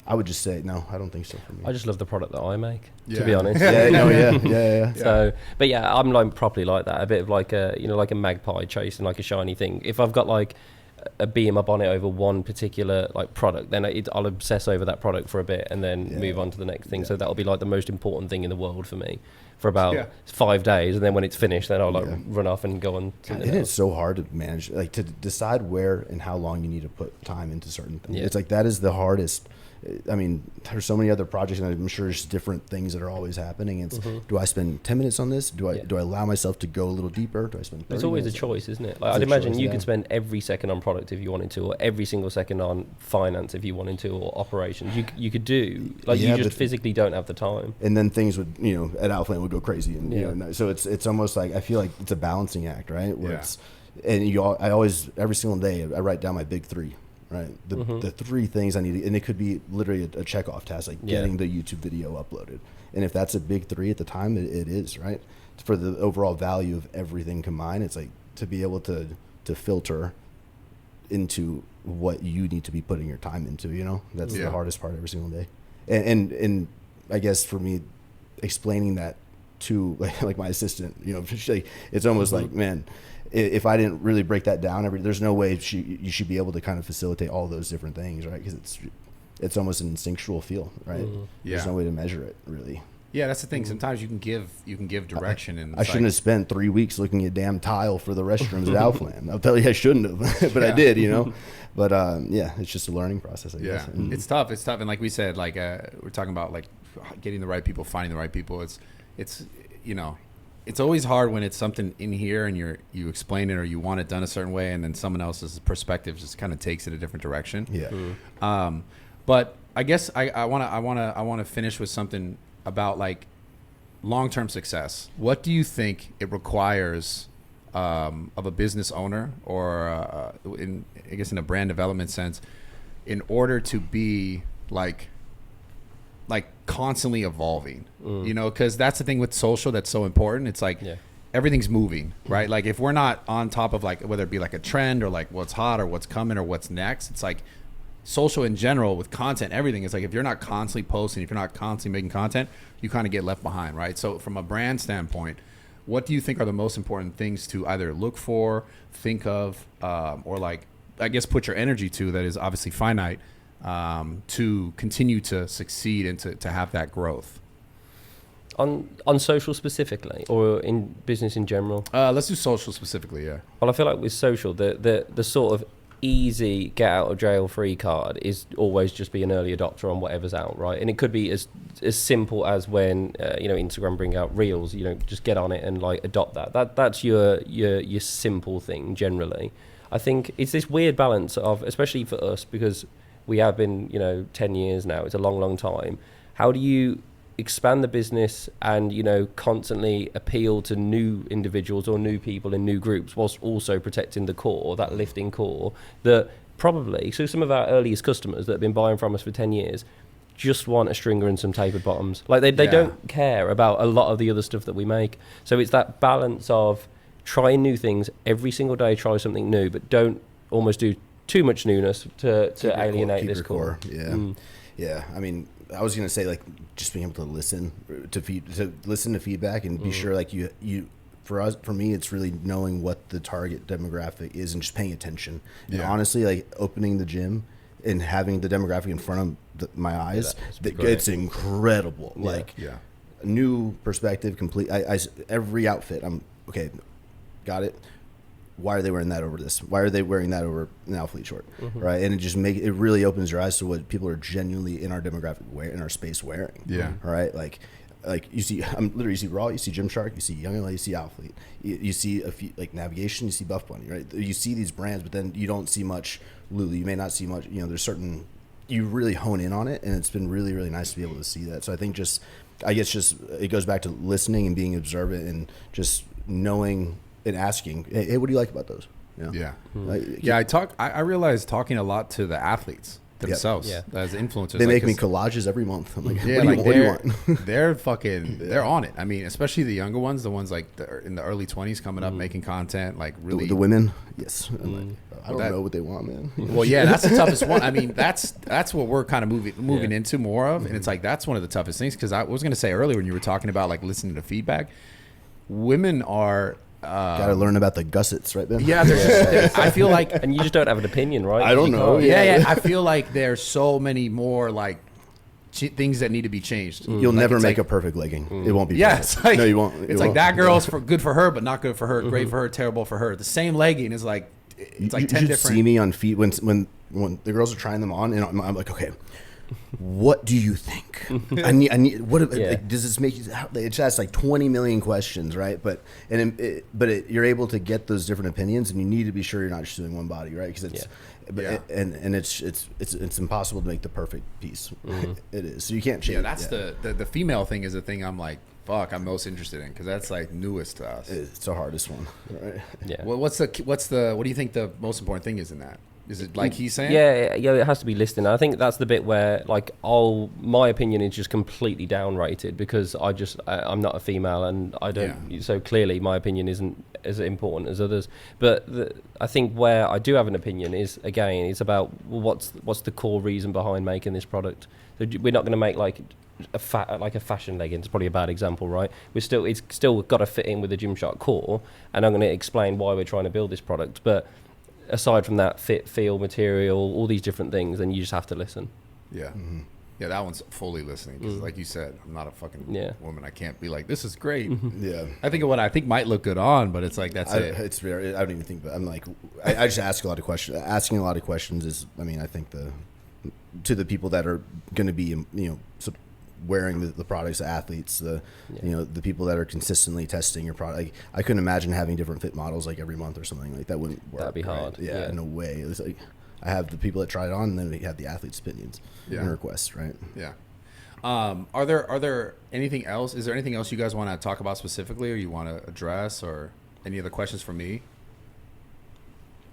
I would just say no. I don't think so for me. I just love the product that I make, to be honest. Yeah. So, but yeah, I'm like properly like that. A bit of like a like a magpie chasing like a shiny thing. If I've got like a bee in my bonnet over one particular like product, then I'll obsess over that product for a bit and then move on to the next thing. So that'll be like the most important thing in the world for me for about 5 days, and then when it's finished, then I'll like run off and go on to It is so hard to manage, like to decide where and how long you need to put time into certain things. It's like that is the hardest. I mean, there's so many other projects, and I'm sure there's different things that are always happening. It's do I spend 10 minutes on this? Do I allow myself to go a little deeper? Do I spend 30 It's always a minutes? choice, isn't it? Like, I'd imagine you could spend every second on product if you wanted to, or every single second on finance if you wanted to, or operations. You could do, like, you just physically don't have the time. And then things would, you know, at Alphalete would go crazy, and you know, so it's almost like I feel like it's a balancing act, right? Where it's, and I always, every single day I write down my big 3. Right, the 3 things I need, and it could be literally a checkoff task, like getting the YouTube video uploaded. And if that's a big 3 at the time, it is, right? For the overall value of everything combined, it's like to be able to filter into what you need to be putting your time into. You know, that's the hardest part every single day. And I guess for me, explaining that to like my assistant, you know, it's almost like, man, if I didn't really break that down, there's no way you should be able to kind of facilitate all those different things, right? Because it's almost an instinctual feel, right? There's no way to measure it, really. Yeah, that's the thing. Sometimes you can give direction, and I shouldn't have spent 3 weeks looking at damn tile for the restrooms at Alphalete. I'll tell you, I shouldn't have, but I did, you know. But it's just a learning process, I guess. It's tough. It's tough, and like we said, like we're talking about like getting the right people, finding the right people. It's you know. It's always hard when it's something in here and you explain it or you want it done a certain way, and then someone else's perspective just kind of takes it a different direction. But I guess I want to finish with something about like long-term success. What do you think it requires of a business owner, or in a brand development sense, in order to be like constantly evolving, you know, because that's the thing with social that's so important. It's like everything's moving, right? Like if we're not on top of like whether it be like a trend or like what's hot or what's coming or what's next, it's like social in general with content, everything is like if you're not constantly posting, if you're not constantly making content, you kind of get left behind, right? So from a brand standpoint, what do you think are the most important things to either look for, think of, or like I guess put your energy to, that is obviously finite, to continue to succeed and to have that growth? On social specifically, or in business in general? Let's do social specifically, yeah. Well, I feel like with social, the sort of easy get out of jail free card is always just be an early adopter on whatever's out, right? And it could be as simple as when you know, Instagram bring out Reels, you know, just get on it and like adopt that's your simple thing generally. I think it's this weird balance of, especially for us, because we have been, you know, 10 years now. It's a long time. How do you expand the business and, you know, constantly appeal to new individuals or new people in new groups, whilst also protecting the core, that lifting core that probably, so some of our earliest customers that have been buying from us for 10 years just want a stringer and some tapered bottoms. Like they don't care about a lot of the other stuff that we make. So it's that balance of trying new things every single day, try something new, but don't almost do too much newness to alienate this core. Yeah. I mean, I was gonna say like just being able to listen to feedback and be sure like you for me it's really knowing what the target demographic is and just paying attention. And honestly, like opening the gym and having the demographic in front of my eyes, it's incredible. Like new perspective, complete. I every outfit, I'm okay. Got it. Why are they wearing that over this? Why are they wearing that over an Alphalete short? Right. And it really opens your eyes to what people are genuinely in our demographic in our space wearing. Right. Like you see, you see Raw, you see Gymshark, you see Young and Light, you see Alphalete, you see a few like Navigation, you see Buff Bunny, right? You see these brands, but then you don't see much Lulu. You may not see much, you know, there's certain, you really hone in on it, and it's been really, really nice to be able to see that. So I think it goes back to listening and being observant and just knowing and asking, hey, what do you like about those? You know? I realized talking a lot to the athletes themselves as influencers. They make me collages every month. I'm like, what do you want? They're on it. I mean, especially the younger ones, the ones like in the early 20s coming up, making content, like really. The women, yes. I don't know what they want, man. Well, yeah, that's the toughest one. I mean, that's what we're kind of moving into more of, and it's like that's one of the toughest things, because I was going to say earlier when you were talking about like listening to feedback, women are Got to learn about the gussets, right, Ben? Yeah, I feel like, And you just don't have an opinion, right? I don't You know. can't. yeah, I feel like there's so many more like things that need to be changed. You'll Like, never it's make like, a perfect legging. It won't be. Yeah, perfect. it's like, no, you won't. It's like that girl's good for her, but not good for her. Great for her, terrible for her. The same legging is like, it's like you 10 should different. see me on feet when the girls are trying them on, and I'm like, okay, what do you think? I need. What? Yeah. Like, does this make you? It just asks like 20 million questions, right? But you're able to get those different opinions, and you need to be sure you're not just doing one body, right? Because it's. Yeah. And it's impossible to make the perfect piece. It is. So you can't change. Yeah, that's the female thing is the thing I'm like, fuck, I'm most interested in because that's like newest to us. It's the hardest one, right? Yeah. Well, what do you think the most important thing is in that? Is it like he's saying? Yeah, it has to be listening. I think that's the bit where, like, my opinion is just completely downrated because I'm not a female and I don't. Yeah. So clearly, my opinion isn't as important as others. But I think where I do have an opinion is, again, it's about what's the core reason behind making this product. So we're not going to make like a fashion legging. It's probably a bad example, right? It's still got to fit in with the Gymshark core, and I'm going to explain why we're trying to build this product, but. Aside from that, fit, feel, material, all these different things, and you just have to listen. Yeah. Yeah, that one's fully listening because, like you said, I'm not a fucking woman. I can't be like, this is great. Yeah. I think of what I think might look good on, but it's like that's it. It's very. I don't even think. But I'm like, I just ask a lot of questions. Asking a lot of questions is. I mean, I think to the people that are going to be, wearing the products, the athletes, the people that are consistently testing your product. Like, I couldn't imagine having different fit models like every month or something like that. Wouldn't work. That'd be hard. Right? Yeah, no way. It was like I have the people that try it on, and then we have the athletes' opinions and requests, right? Yeah. Are there anything else? Is there anything else you guys want to talk about specifically, or you want to address, or any other questions for me?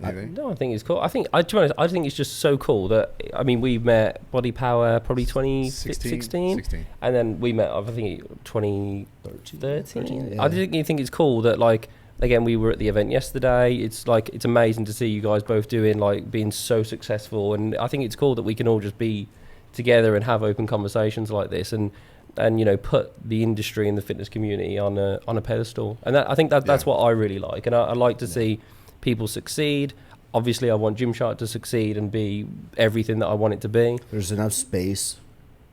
Anything? No, I think it's cool. To be honest, I think it's just so cool that, I mean, we met Body Power probably 2016, and then we met, I think, 2013. Yeah. I think it's cool that, like, again, we were at the event yesterday. It's like, it's amazing to see you guys both being so successful, and I think it's cool that we can all just be together and have open conversations like this, and put the industry and the fitness community on a pedestal. And I think that's what I really like, and I like to see people succeed. Obviously, I want Gymshark to succeed and be everything that I want it to be. There's enough space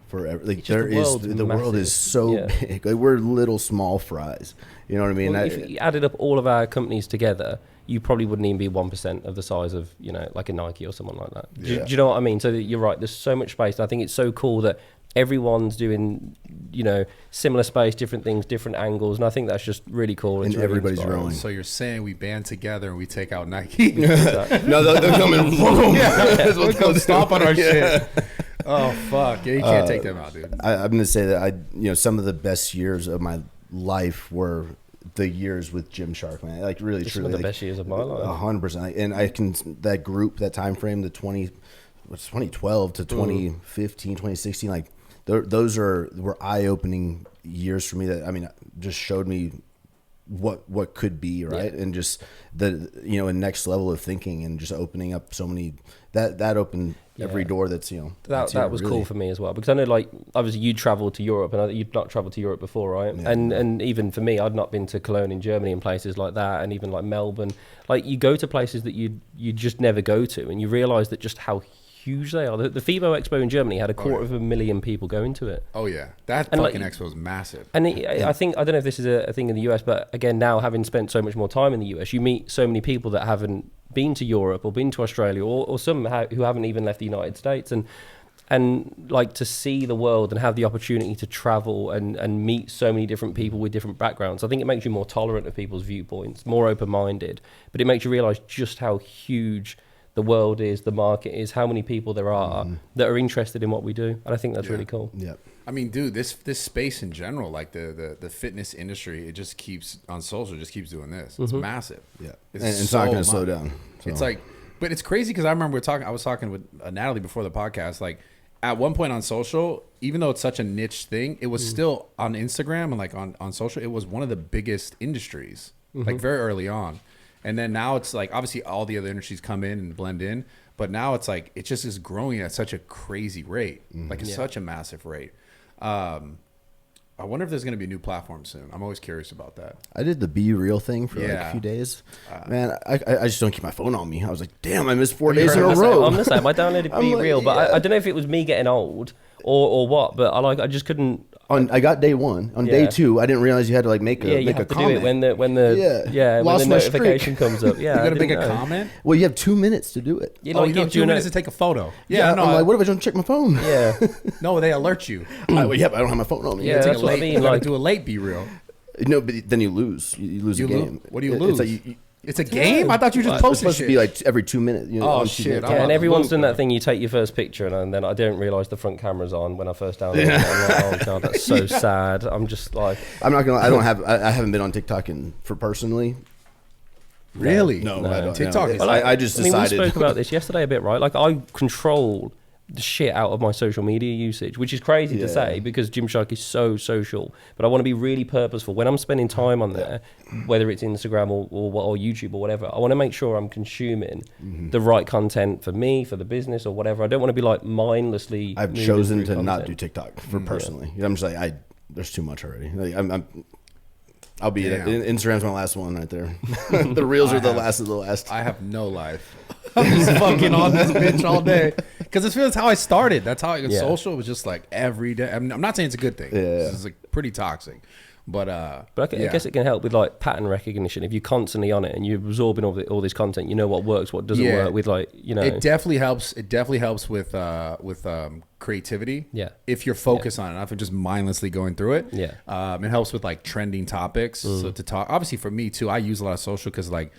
for The world is so big. Like, we're little small fries. You know what I mean? Well, if you added up all of our companies together, you probably wouldn't even be 1% of the size of, like a Nike or someone like that. Do you know what I mean? So you're right. There's so much space. And I think it's so cool that everyone's doing, similar space, different things, different angles, and I think that's just really cool. And really everybody's inspiring. growing. So you're saying we band together and we take out Nike? No, they're coming. Let's go stomp on our shit. Oh fuck! Yeah, you can't take them out, dude. I'm gonna say that some of the best years of my life were the years with Gymshark, man. Like, really, Just truly, some of the best years of my life. 100%. And that group, that time frame, 2012 to 2015, 2016, like those were eye-opening years for me. That, I mean, just showed me what could be, right? And just the a next level of thinking, and just opening up so many that opened every door that's that was really cool for me as well, because I know, like, obviously you traveled to Europe, and you'd not traveled to Europe before, right? And even for me, I'd not been to Cologne in Germany and places like that, and even like Melbourne. Like, you go to places that you just never go to, and you realize that just how huge they are. The FIBO Expo in Germany had 250,000 people going to it. Oh yeah, that and fucking expo is massive. And I think, I don't know if this is a thing in the US, but again, now having spent so much more time in the US, you meet so many people that haven't been to Europe or been to Australia, or some who haven't even left the United States, and like, to see the world and have the opportunity to travel and meet so many different people with different backgrounds. I think it makes you more tolerant of people's viewpoints, more open-minded, but it makes you realize just how huge the world is, the market is, how many people there are that are interested in what we do. And I think that's really cool. Yeah. I mean, dude, this space in general, like the fitness industry, it just keeps on social, just keeps doing this. It's massive. Yeah. It's, and it's not going to slow down. So. It's like, but it's crazy because I remember I was talking with Natalie before the podcast. Like, at one point on social, even though it's such a niche thing, it was still on Instagram and like on social, it was one of the biggest industries, like very early on. And then now it's like, obviously all the other industries come in and blend in, but now it's like, it just is growing at such a crazy rate, like such a massive rate. I wonder if there's going to be a new platform soon. I'm always curious about that. I did the Be Real thing for like a few days. Man, I just don't keep my phone on me. I was like, damn, I missed 4 days in a row. I'm the same. I downloaded Be Real, but I don't know if it was me getting old or what, but I just couldn't. I got day 1. On day 2, I didn't realize you had to like make a you have to comment. do it when the notification comes up. Yeah, you got to make a comment. Well, you have 2 minutes to do it. You have 2 minutes to take a photo. Yeah, no, I'm like, what if I don't check my phone? Yeah, no, they alert you. But I don't have my phone on me. Yeah, that's what I mean. You got to do a late Be Real. No, but then you lose. You lose a game. What do you lose? It's a game? I thought you just posted It's supposed to be like every 2 minutes. Oh, shit. Yeah, and everyone's done that thing. You take your first picture, and then I didn't realise the front camera's on when I first downloaded it. I'm like, oh, God, that's so sad. I'm just like... I'm not going to... I haven't been on TikTok for personally. Really? No, I don't. TikTok is... I just decided... we spoke about this yesterday a bit, right? Like, I control the shit out of my social media usage, which is crazy to say because Gymshark is so social, but I want to be really purposeful when I'm spending time on there, whether it's Instagram or YouTube or whatever. I want to make sure I'm consuming the right content for me, for the business or whatever. I don't want to be like mindlessly. I've chosen to not do TikTok for personally. I'm just like, there's too much already. Like, I'll be Instagram's my last one right there. The reels are the last of the last. I have no life. I'm just fucking on this bitch all day because that's how I started. That's how I got social. It was just like every day. I mean, I'm not saying it's a good thing. This is like pretty toxic, but I guess it can help with like pattern recognition. If you're constantly on it and you're absorbing all this content, you know what works, what doesn't work. With like it definitely helps. It definitely helps with creativity. Yeah, if you're focused on it, not for just mindlessly going through it. Yeah, it helps with like trending topics. So to talk, obviously for me too, I use a lot of social because like.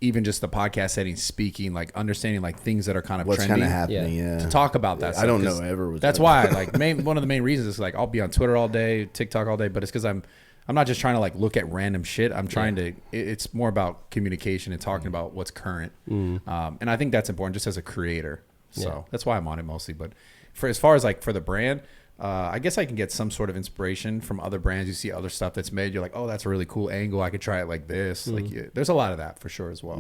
Even just the podcast setting, speaking, like understanding like things that are kind of what's trendy, kind of happening, to talk about that. I don't know ever. That's why, like, one of the main reasons is like I'll be on Twitter all day, TikTok all day, but it's because I'm not just trying to like look at random shit. I'm trying to. It's more about communication and talking about what's current, and I think that's important just as a creator. So that's why I'm on it mostly. But for as far as like for the brand. I guess I can get some sort of inspiration from other brands. You see other stuff that's made. You're like, oh, that's a really cool angle. I could try it like this. Like, there's a lot of that for sure as well.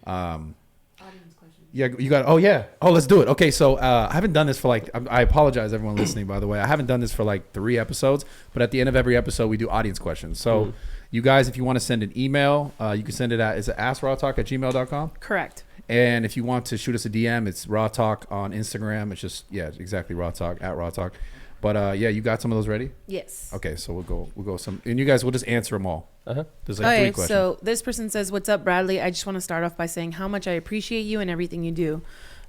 Audience question. Yeah, you got. Oh, let's do it. Okay, so I haven't done this for like. I apologize, everyone listening. By the way, I haven't done this for like 3 episodes. But at the end of every episode, we do audience questions. So, you guys, if you want to send an email, you can send it at askrawtalk@gmail.com. Correct. And if you want to shoot us a DM, it's RAWTALK on Instagram. It's just exactly RAWTALK @RAWTALK. But you got some of those ready? Yes. Okay, so we'll go some, and you guys will just answer them all. There's like 3 questions. So this person says, "What's up, Bradley? I just want to start off by saying how much I appreciate you and everything you do.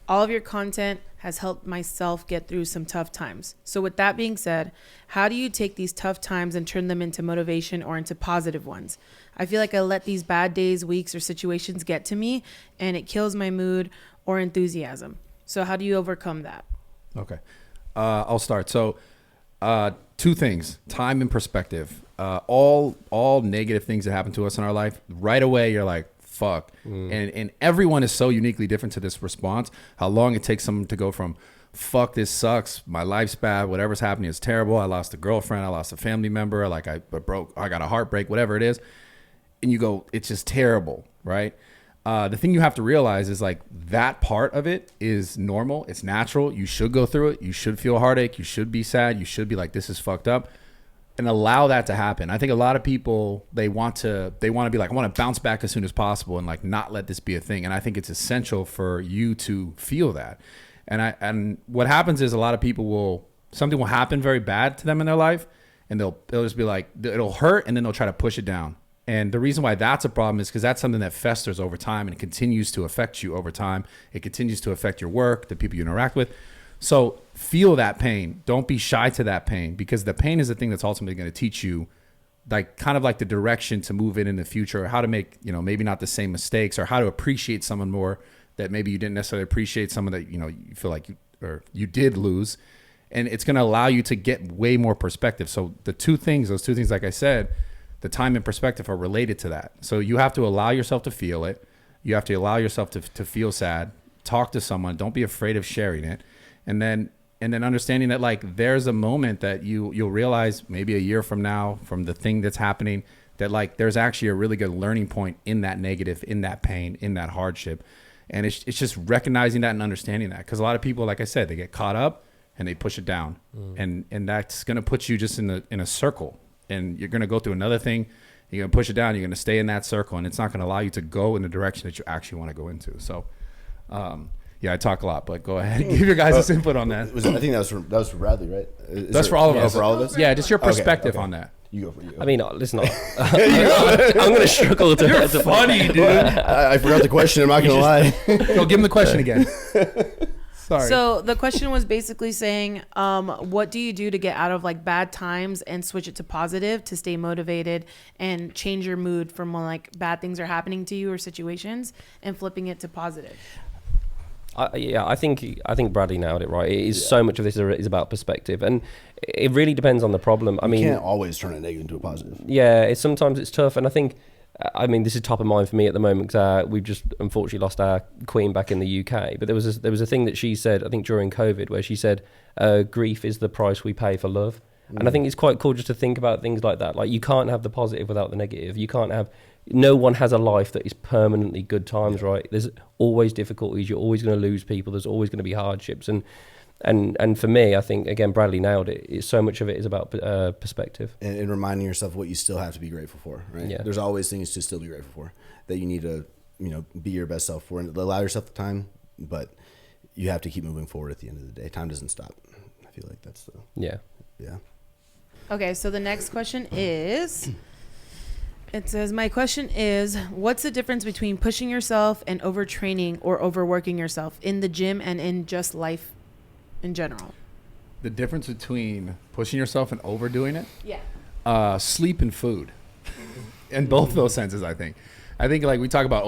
All of your content has helped myself get through some tough times. So with that being said, how do you take these tough times and turn them into motivation or into positive ones? I feel like I let these bad days, weeks, or situations get to me, and it kills my mood or enthusiasm. So how do you overcome that?" Okay. I'll start. So 2 things, time and perspective. All negative things that happen to us in our life, right away you're like, fuck. And everyone is so uniquely different to this response. How long it takes someone to go from, fuck, this sucks, my life's bad, whatever's happening is terrible, I lost a girlfriend, I lost a family member, like I got a heartbreak, whatever it is. And you go, it's just terrible, right? The thing you have to realize is like that part of it is normal. It's natural. You should go through it. You should feel heartache. You should be sad. You should be like, this is fucked up, and allow that to happen. I think a lot of people, they want to be like, I want to bounce back as soon as possible and like not let this be a thing. And I think it's essential for you to feel that. And what happens is a lot of people something will happen very bad to them in their life, and they'll just be like, it'll hurt, and then they'll try to push it down. And the reason why that's a problem is because that's something that festers over time and it continues to affect you over time. It continues to affect your work, the people you interact with. So feel that pain. Don't be shy to that pain, because the pain is the thing that's ultimately going to teach you like kind of like the direction to move in the future, or how to make, maybe not the same mistakes, or how to appreciate someone more that maybe you didn't necessarily appreciate, someone that, you feel like you did lose. And it's going to allow you to get way more perspective. So those 2 things, like I said, the time and perspective are related to that. So you have to allow yourself to feel it. You have to allow yourself to feel sad. Talk to someone. Don't be afraid of sharing it. And then understanding that like there's a moment that you'll realize maybe a year from now, from the thing that's happening, that like there's actually a really good learning point in that negative, in that pain, in that hardship. And it's just recognizing that and understanding that. Because a lot of people, like I said, they get caught up and they push it down. And that's going to put you just in a circle, and you're going to go through another thing. You're going to push it down. You're going to stay in that circle, and it's not going to allow you to go in the direction that you actually want to go into. So, yeah, I talk a lot, but go ahead. Give your guys some input on that. I think that was for Bradley, right? That's for all of us. For all of us? Yeah, just your perspective on that. You go for you. I mean, listen, I'm going to struggle to. You're funny, dude. I forgot the question. I'm not going to lie. Go give him the question again. Sorry. So the question was basically saying, what do you do to get out of like bad times and switch it to positive to stay motivated and change your mood from when like bad things are happening to you or situations and flipping it to positive? I think Bradley nailed it right. It is so much of this is about perspective, and it really depends on the problem. I mean, you can't always turn a negative into a positive. Yeah, sometimes it's tough, and I think, I mean, this is top of mind for me at the moment because we've just unfortunately lost our queen back in the UK. But there was a thing that she said, I think during COVID, where she said, "Grief is the price we pay for love." And I think it's quite cool just to think about things like that. Like, you can't have the positive without the negative. You can't have. No one has a life that is permanently good times, right? There's always difficulties. You're always going to lose people. There's always going to be hardships. And for me, I think, again, Bradley nailed it. So much of it is about perspective. And reminding yourself what you still have to be grateful for, right? Yeah. There's always things to still be grateful for that you need to, be your best self for, and allow yourself the time, but you have to keep moving forward at the end of the day. Time doesn't stop. I feel like that's the... Yeah. Yeah. Okay, so the next question is, it says, my question is, what's the difference between pushing yourself and overtraining or overworking yourself in the gym and in just life in general? The difference between pushing yourself and overdoing it? Yeah. Sleep and food. In both those senses, I think. I think, like, we talk about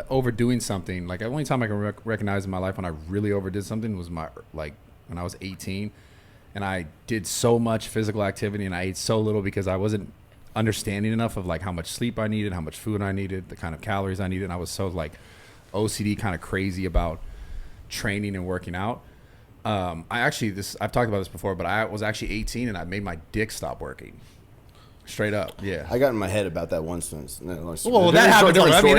overdoing something. Like, the only time I can recognize in my life when I really overdid something was when I was 18. And I did so much physical activity and I ate so little because I wasn't understanding enough of like how much sleep I needed, how much food I needed, the kind of calories I needed. And I was so like OCD kind of crazy about training and working out. I've talked about this before, but I was actually 18 and I made my dick stop working. Straight up, yeah. I got in my head about that once. Well, that happened. I mean,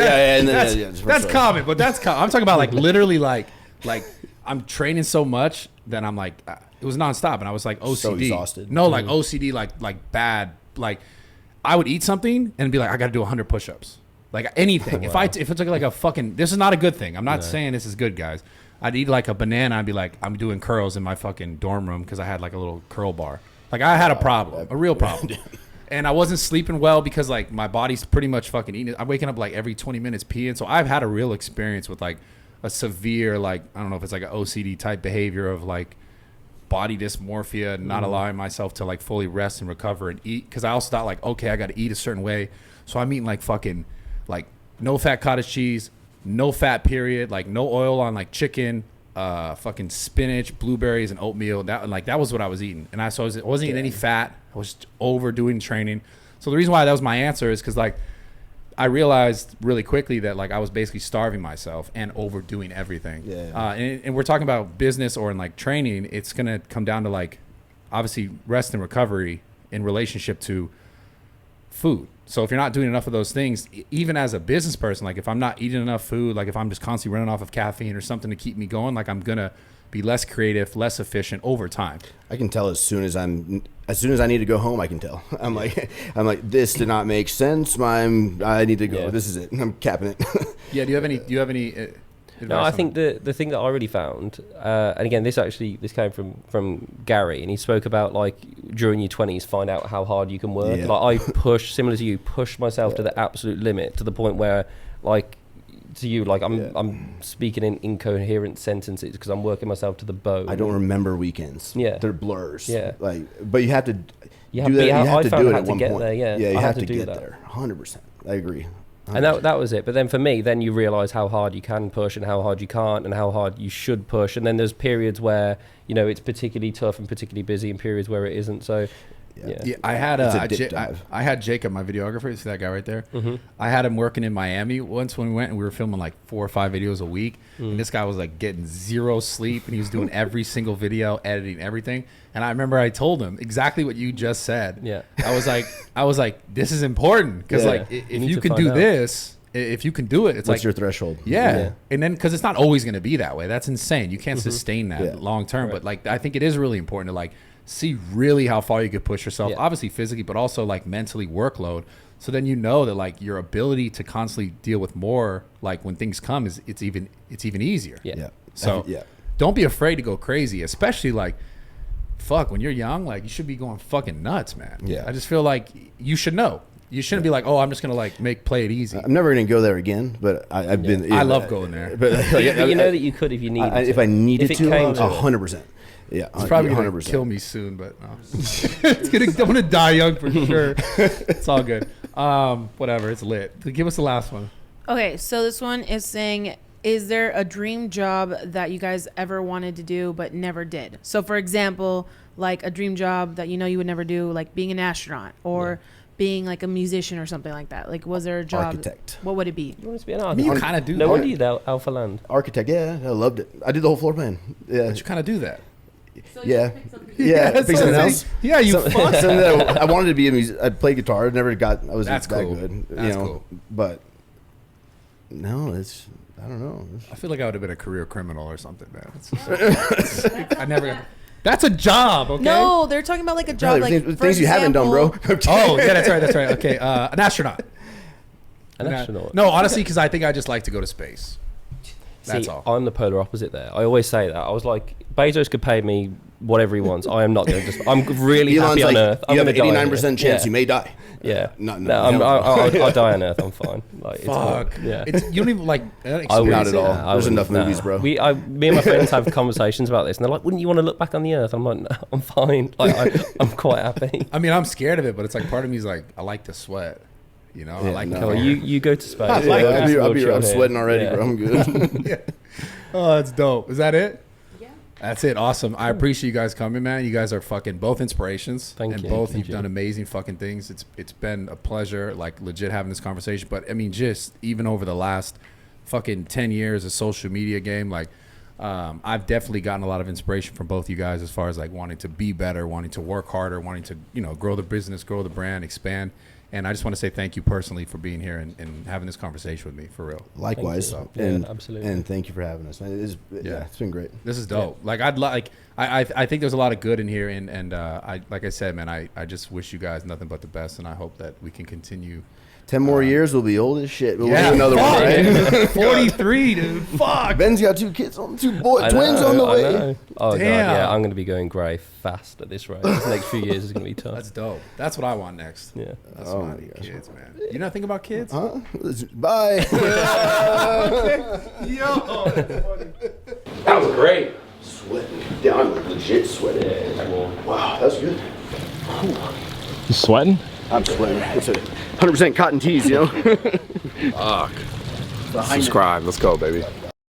that's common, but that's common. I'm talking about like literally like I'm training so much that I'm like, it was nonstop, and I was like OCD. So exhausted. No, like OCD, like bad. Like I would eat something and be like, I got to do 100 push-ups, like anything. Wow. If it's like a fucking, this is not a good thing. I'm not saying this is good, guys. I'd eat like a banana. I'd be like, I'm doing curls in my fucking dorm room because I had like a little curl bar. Like I had a problem, a real problem. And I wasn't sleeping well because like my body's pretty much fucking eating. I'm waking up like every 20 minutes peeing. So I've had a real experience with like a severe, like, I don't know if it's like an OCD type behavior of like body dysmorphia, not allowing myself to like fully rest and recover and eat. Cause I also thought like, okay, I got to eat a certain way. So I'm eating like fucking like no fat cottage cheese, no fat period, like no oil on like chicken, fucking spinach, blueberries, and oatmeal. That was what I was eating. And I wasn't eating any fat. I was overdoing training. So the reason why that was my answer is because like I realized really quickly that like I was basically starving myself and overdoing everything. Yeah. And we're talking about business or in like training. It's gonna come down to like obviously rest and recovery in relationship to food. So if you're not doing enough of those things, even as a business person, like if I'm not eating enough food, like if I'm just constantly running off of caffeine or something to keep me going, like I'm gonna be less creative, less efficient over time. I can tell as soon as I need to go home, I can tell. I'm like, this did not make sense. I need to go. Yeah. This is it. I'm capping it. Yeah. Do you have any? No, I think the thing that I really found, and again, this came from Gary, and he spoke about like during your 20s, find out how hard you can work. Yeah. Like I similar to you, push myself to the absolute limit to the point where like to you, like I'm speaking in incoherent sentences because I'm working myself to the bone. I don't remember weekends. Yeah, they're blurs. Yeah, like but you have to. You have to do it at one point. Yeah, you have to get there. 100%. I agree. 100%. And that was it. But then for me, then you realize how hard you can push and how hard you can't and how hard you should push. And then there's periods where, it's particularly tough and particularly busy and periods where it isn't. So, yeah. I had Jacob, my videographer. You see that guy right there? Mm-hmm. I had him working in Miami once when we went and we were filming like 4 or 5 videos a week. And this guy was like getting 0 sleep and he was doing every single video, editing everything. And I remember I told him exactly what you just said. Yeah. I was like, this is important because like if you can do this if you can do it, it's What's like your threshold? Yeah. And then because it's not always going to be that way. That's insane. You can't sustain that Yeah. long term. Right. But like I think it is really important to like see really how far you could push yourself, Yeah. obviously physically, but also like mentally workload. So then you know that like your ability to constantly deal with more, like when things come, is it's even easier. Yeah. Yeah. So yeah. don't be afraid to go crazy, especially like fuck when you're young. Like you should be going fucking nuts, man. Yeah. I just feel like you should know. You shouldn't be like, oh, I'm just gonna like play it easy. I'm never gonna go there again, but I've been. I love going there. But But you know that you could if you needed to. if I needed If it to, came to it. 100%. Yeah, It's probably gonna 100%. kill me soon, but no. I'm gonna die young for sure. It's all good. Whatever, it's lit. Give us the last one. Okay, so this one is saying, is there a dream job that you guys ever wanted to do but never did? So, for example, like a dream job that you know you would never do, like being an astronaut or being like a musician or something like that. Like, was there a job? Architect. What would it be? You want to be an I mean, architect? you kind of do No that. wonder you Alpha Land. Architect, yeah, I loved it. I did the whole floor plan. Yeah, But you kind of do that. yeah, yeah. that's Pick what I'm something saying. else. Yeah, you Something fuck. that I wanted to be a musician. I played guitar. Never got. I was That's that cool. good. That's you know, cool. But no, it's. I don't know. I feel like I would have been a career criminal or something, man. I never. Got, that's a job, okay? No, they're talking about like a job, Probably like things for you haven't done, bro. example- Oh, yeah, that's right. That's right. Okay, an astronaut. An astronaut. No, honestly, because I think I just like to go to space. That's See, all. I'm the polar opposite there. I always say that. I was like, Bezos could pay me whatever he wants. I am not going to just. I'm really Elon's happy like, on Earth. I'm you have gonna an die 89% here. chance you may die. Yeah. No, I'll die on Earth. I'm fine. Like, it's Fuck. fine. Yeah. It's, you don't even like. I Not wouldn't at say all. that. I There's wouldn't- enough movies, bro. Me and my friends have conversations about this, and they're like, "Wouldn't you want to look back on the Earth?" I'm like, "No, I'm fine. Like, I'm quite happy." I mean, I'm scared of it, but it's like part of me is like, I like to sweat. You know, I Yeah, like. no. Well, you go to space. I like that. I'll be, We'll I'm chill sweating here. already, Yeah. bro. I'm good. Yeah. Oh, that's dope. Is that it? Yeah. That's it. Awesome. I appreciate you guys coming, man. You guys are fucking both inspirations. Thank and you. both Thank you've you. done amazing fucking things. It's been a pleasure, like legit having this conversation. But I mean, just even over the last fucking 10 years of social media game, like I've definitely gotten a lot of inspiration from both you guys as far as like wanting to be better, wanting to work harder, wanting to, you know, grow the business, grow the brand, expand. And I just want to say thank you personally for being here and having this conversation with me, for real. Likewise. Thank you. And, Yeah, absolutely. And thank you for having us, man. Yeah. It's been great. This is dope. Like I think there's a lot of good in here, and I like I said, man, I just wish you guys nothing but the best, and I hope that we can continue. 10 more years, we'll be old as shit. We'll Yeah. do another one, Fuck, right? man. 43, dude. Fuck. Ben's got 2 kids, twins I on the know, way. I know. Oh god, Damn. yeah, I'm going to be going grey fast at this rate. This next few years is going to be tough. That's dope. That's what I want next. Yeah. That's Oh what I my need, gosh. kids, man. You not think about kids? Huh? Bye. Yo. That was great. Sweating. Down, legit sweating. Yeah, it's warm. Wow, that's good. You sweating? I'm sweating. It's a 100% cotton tees, you know? Fuck. Subscribe. Let's go, baby.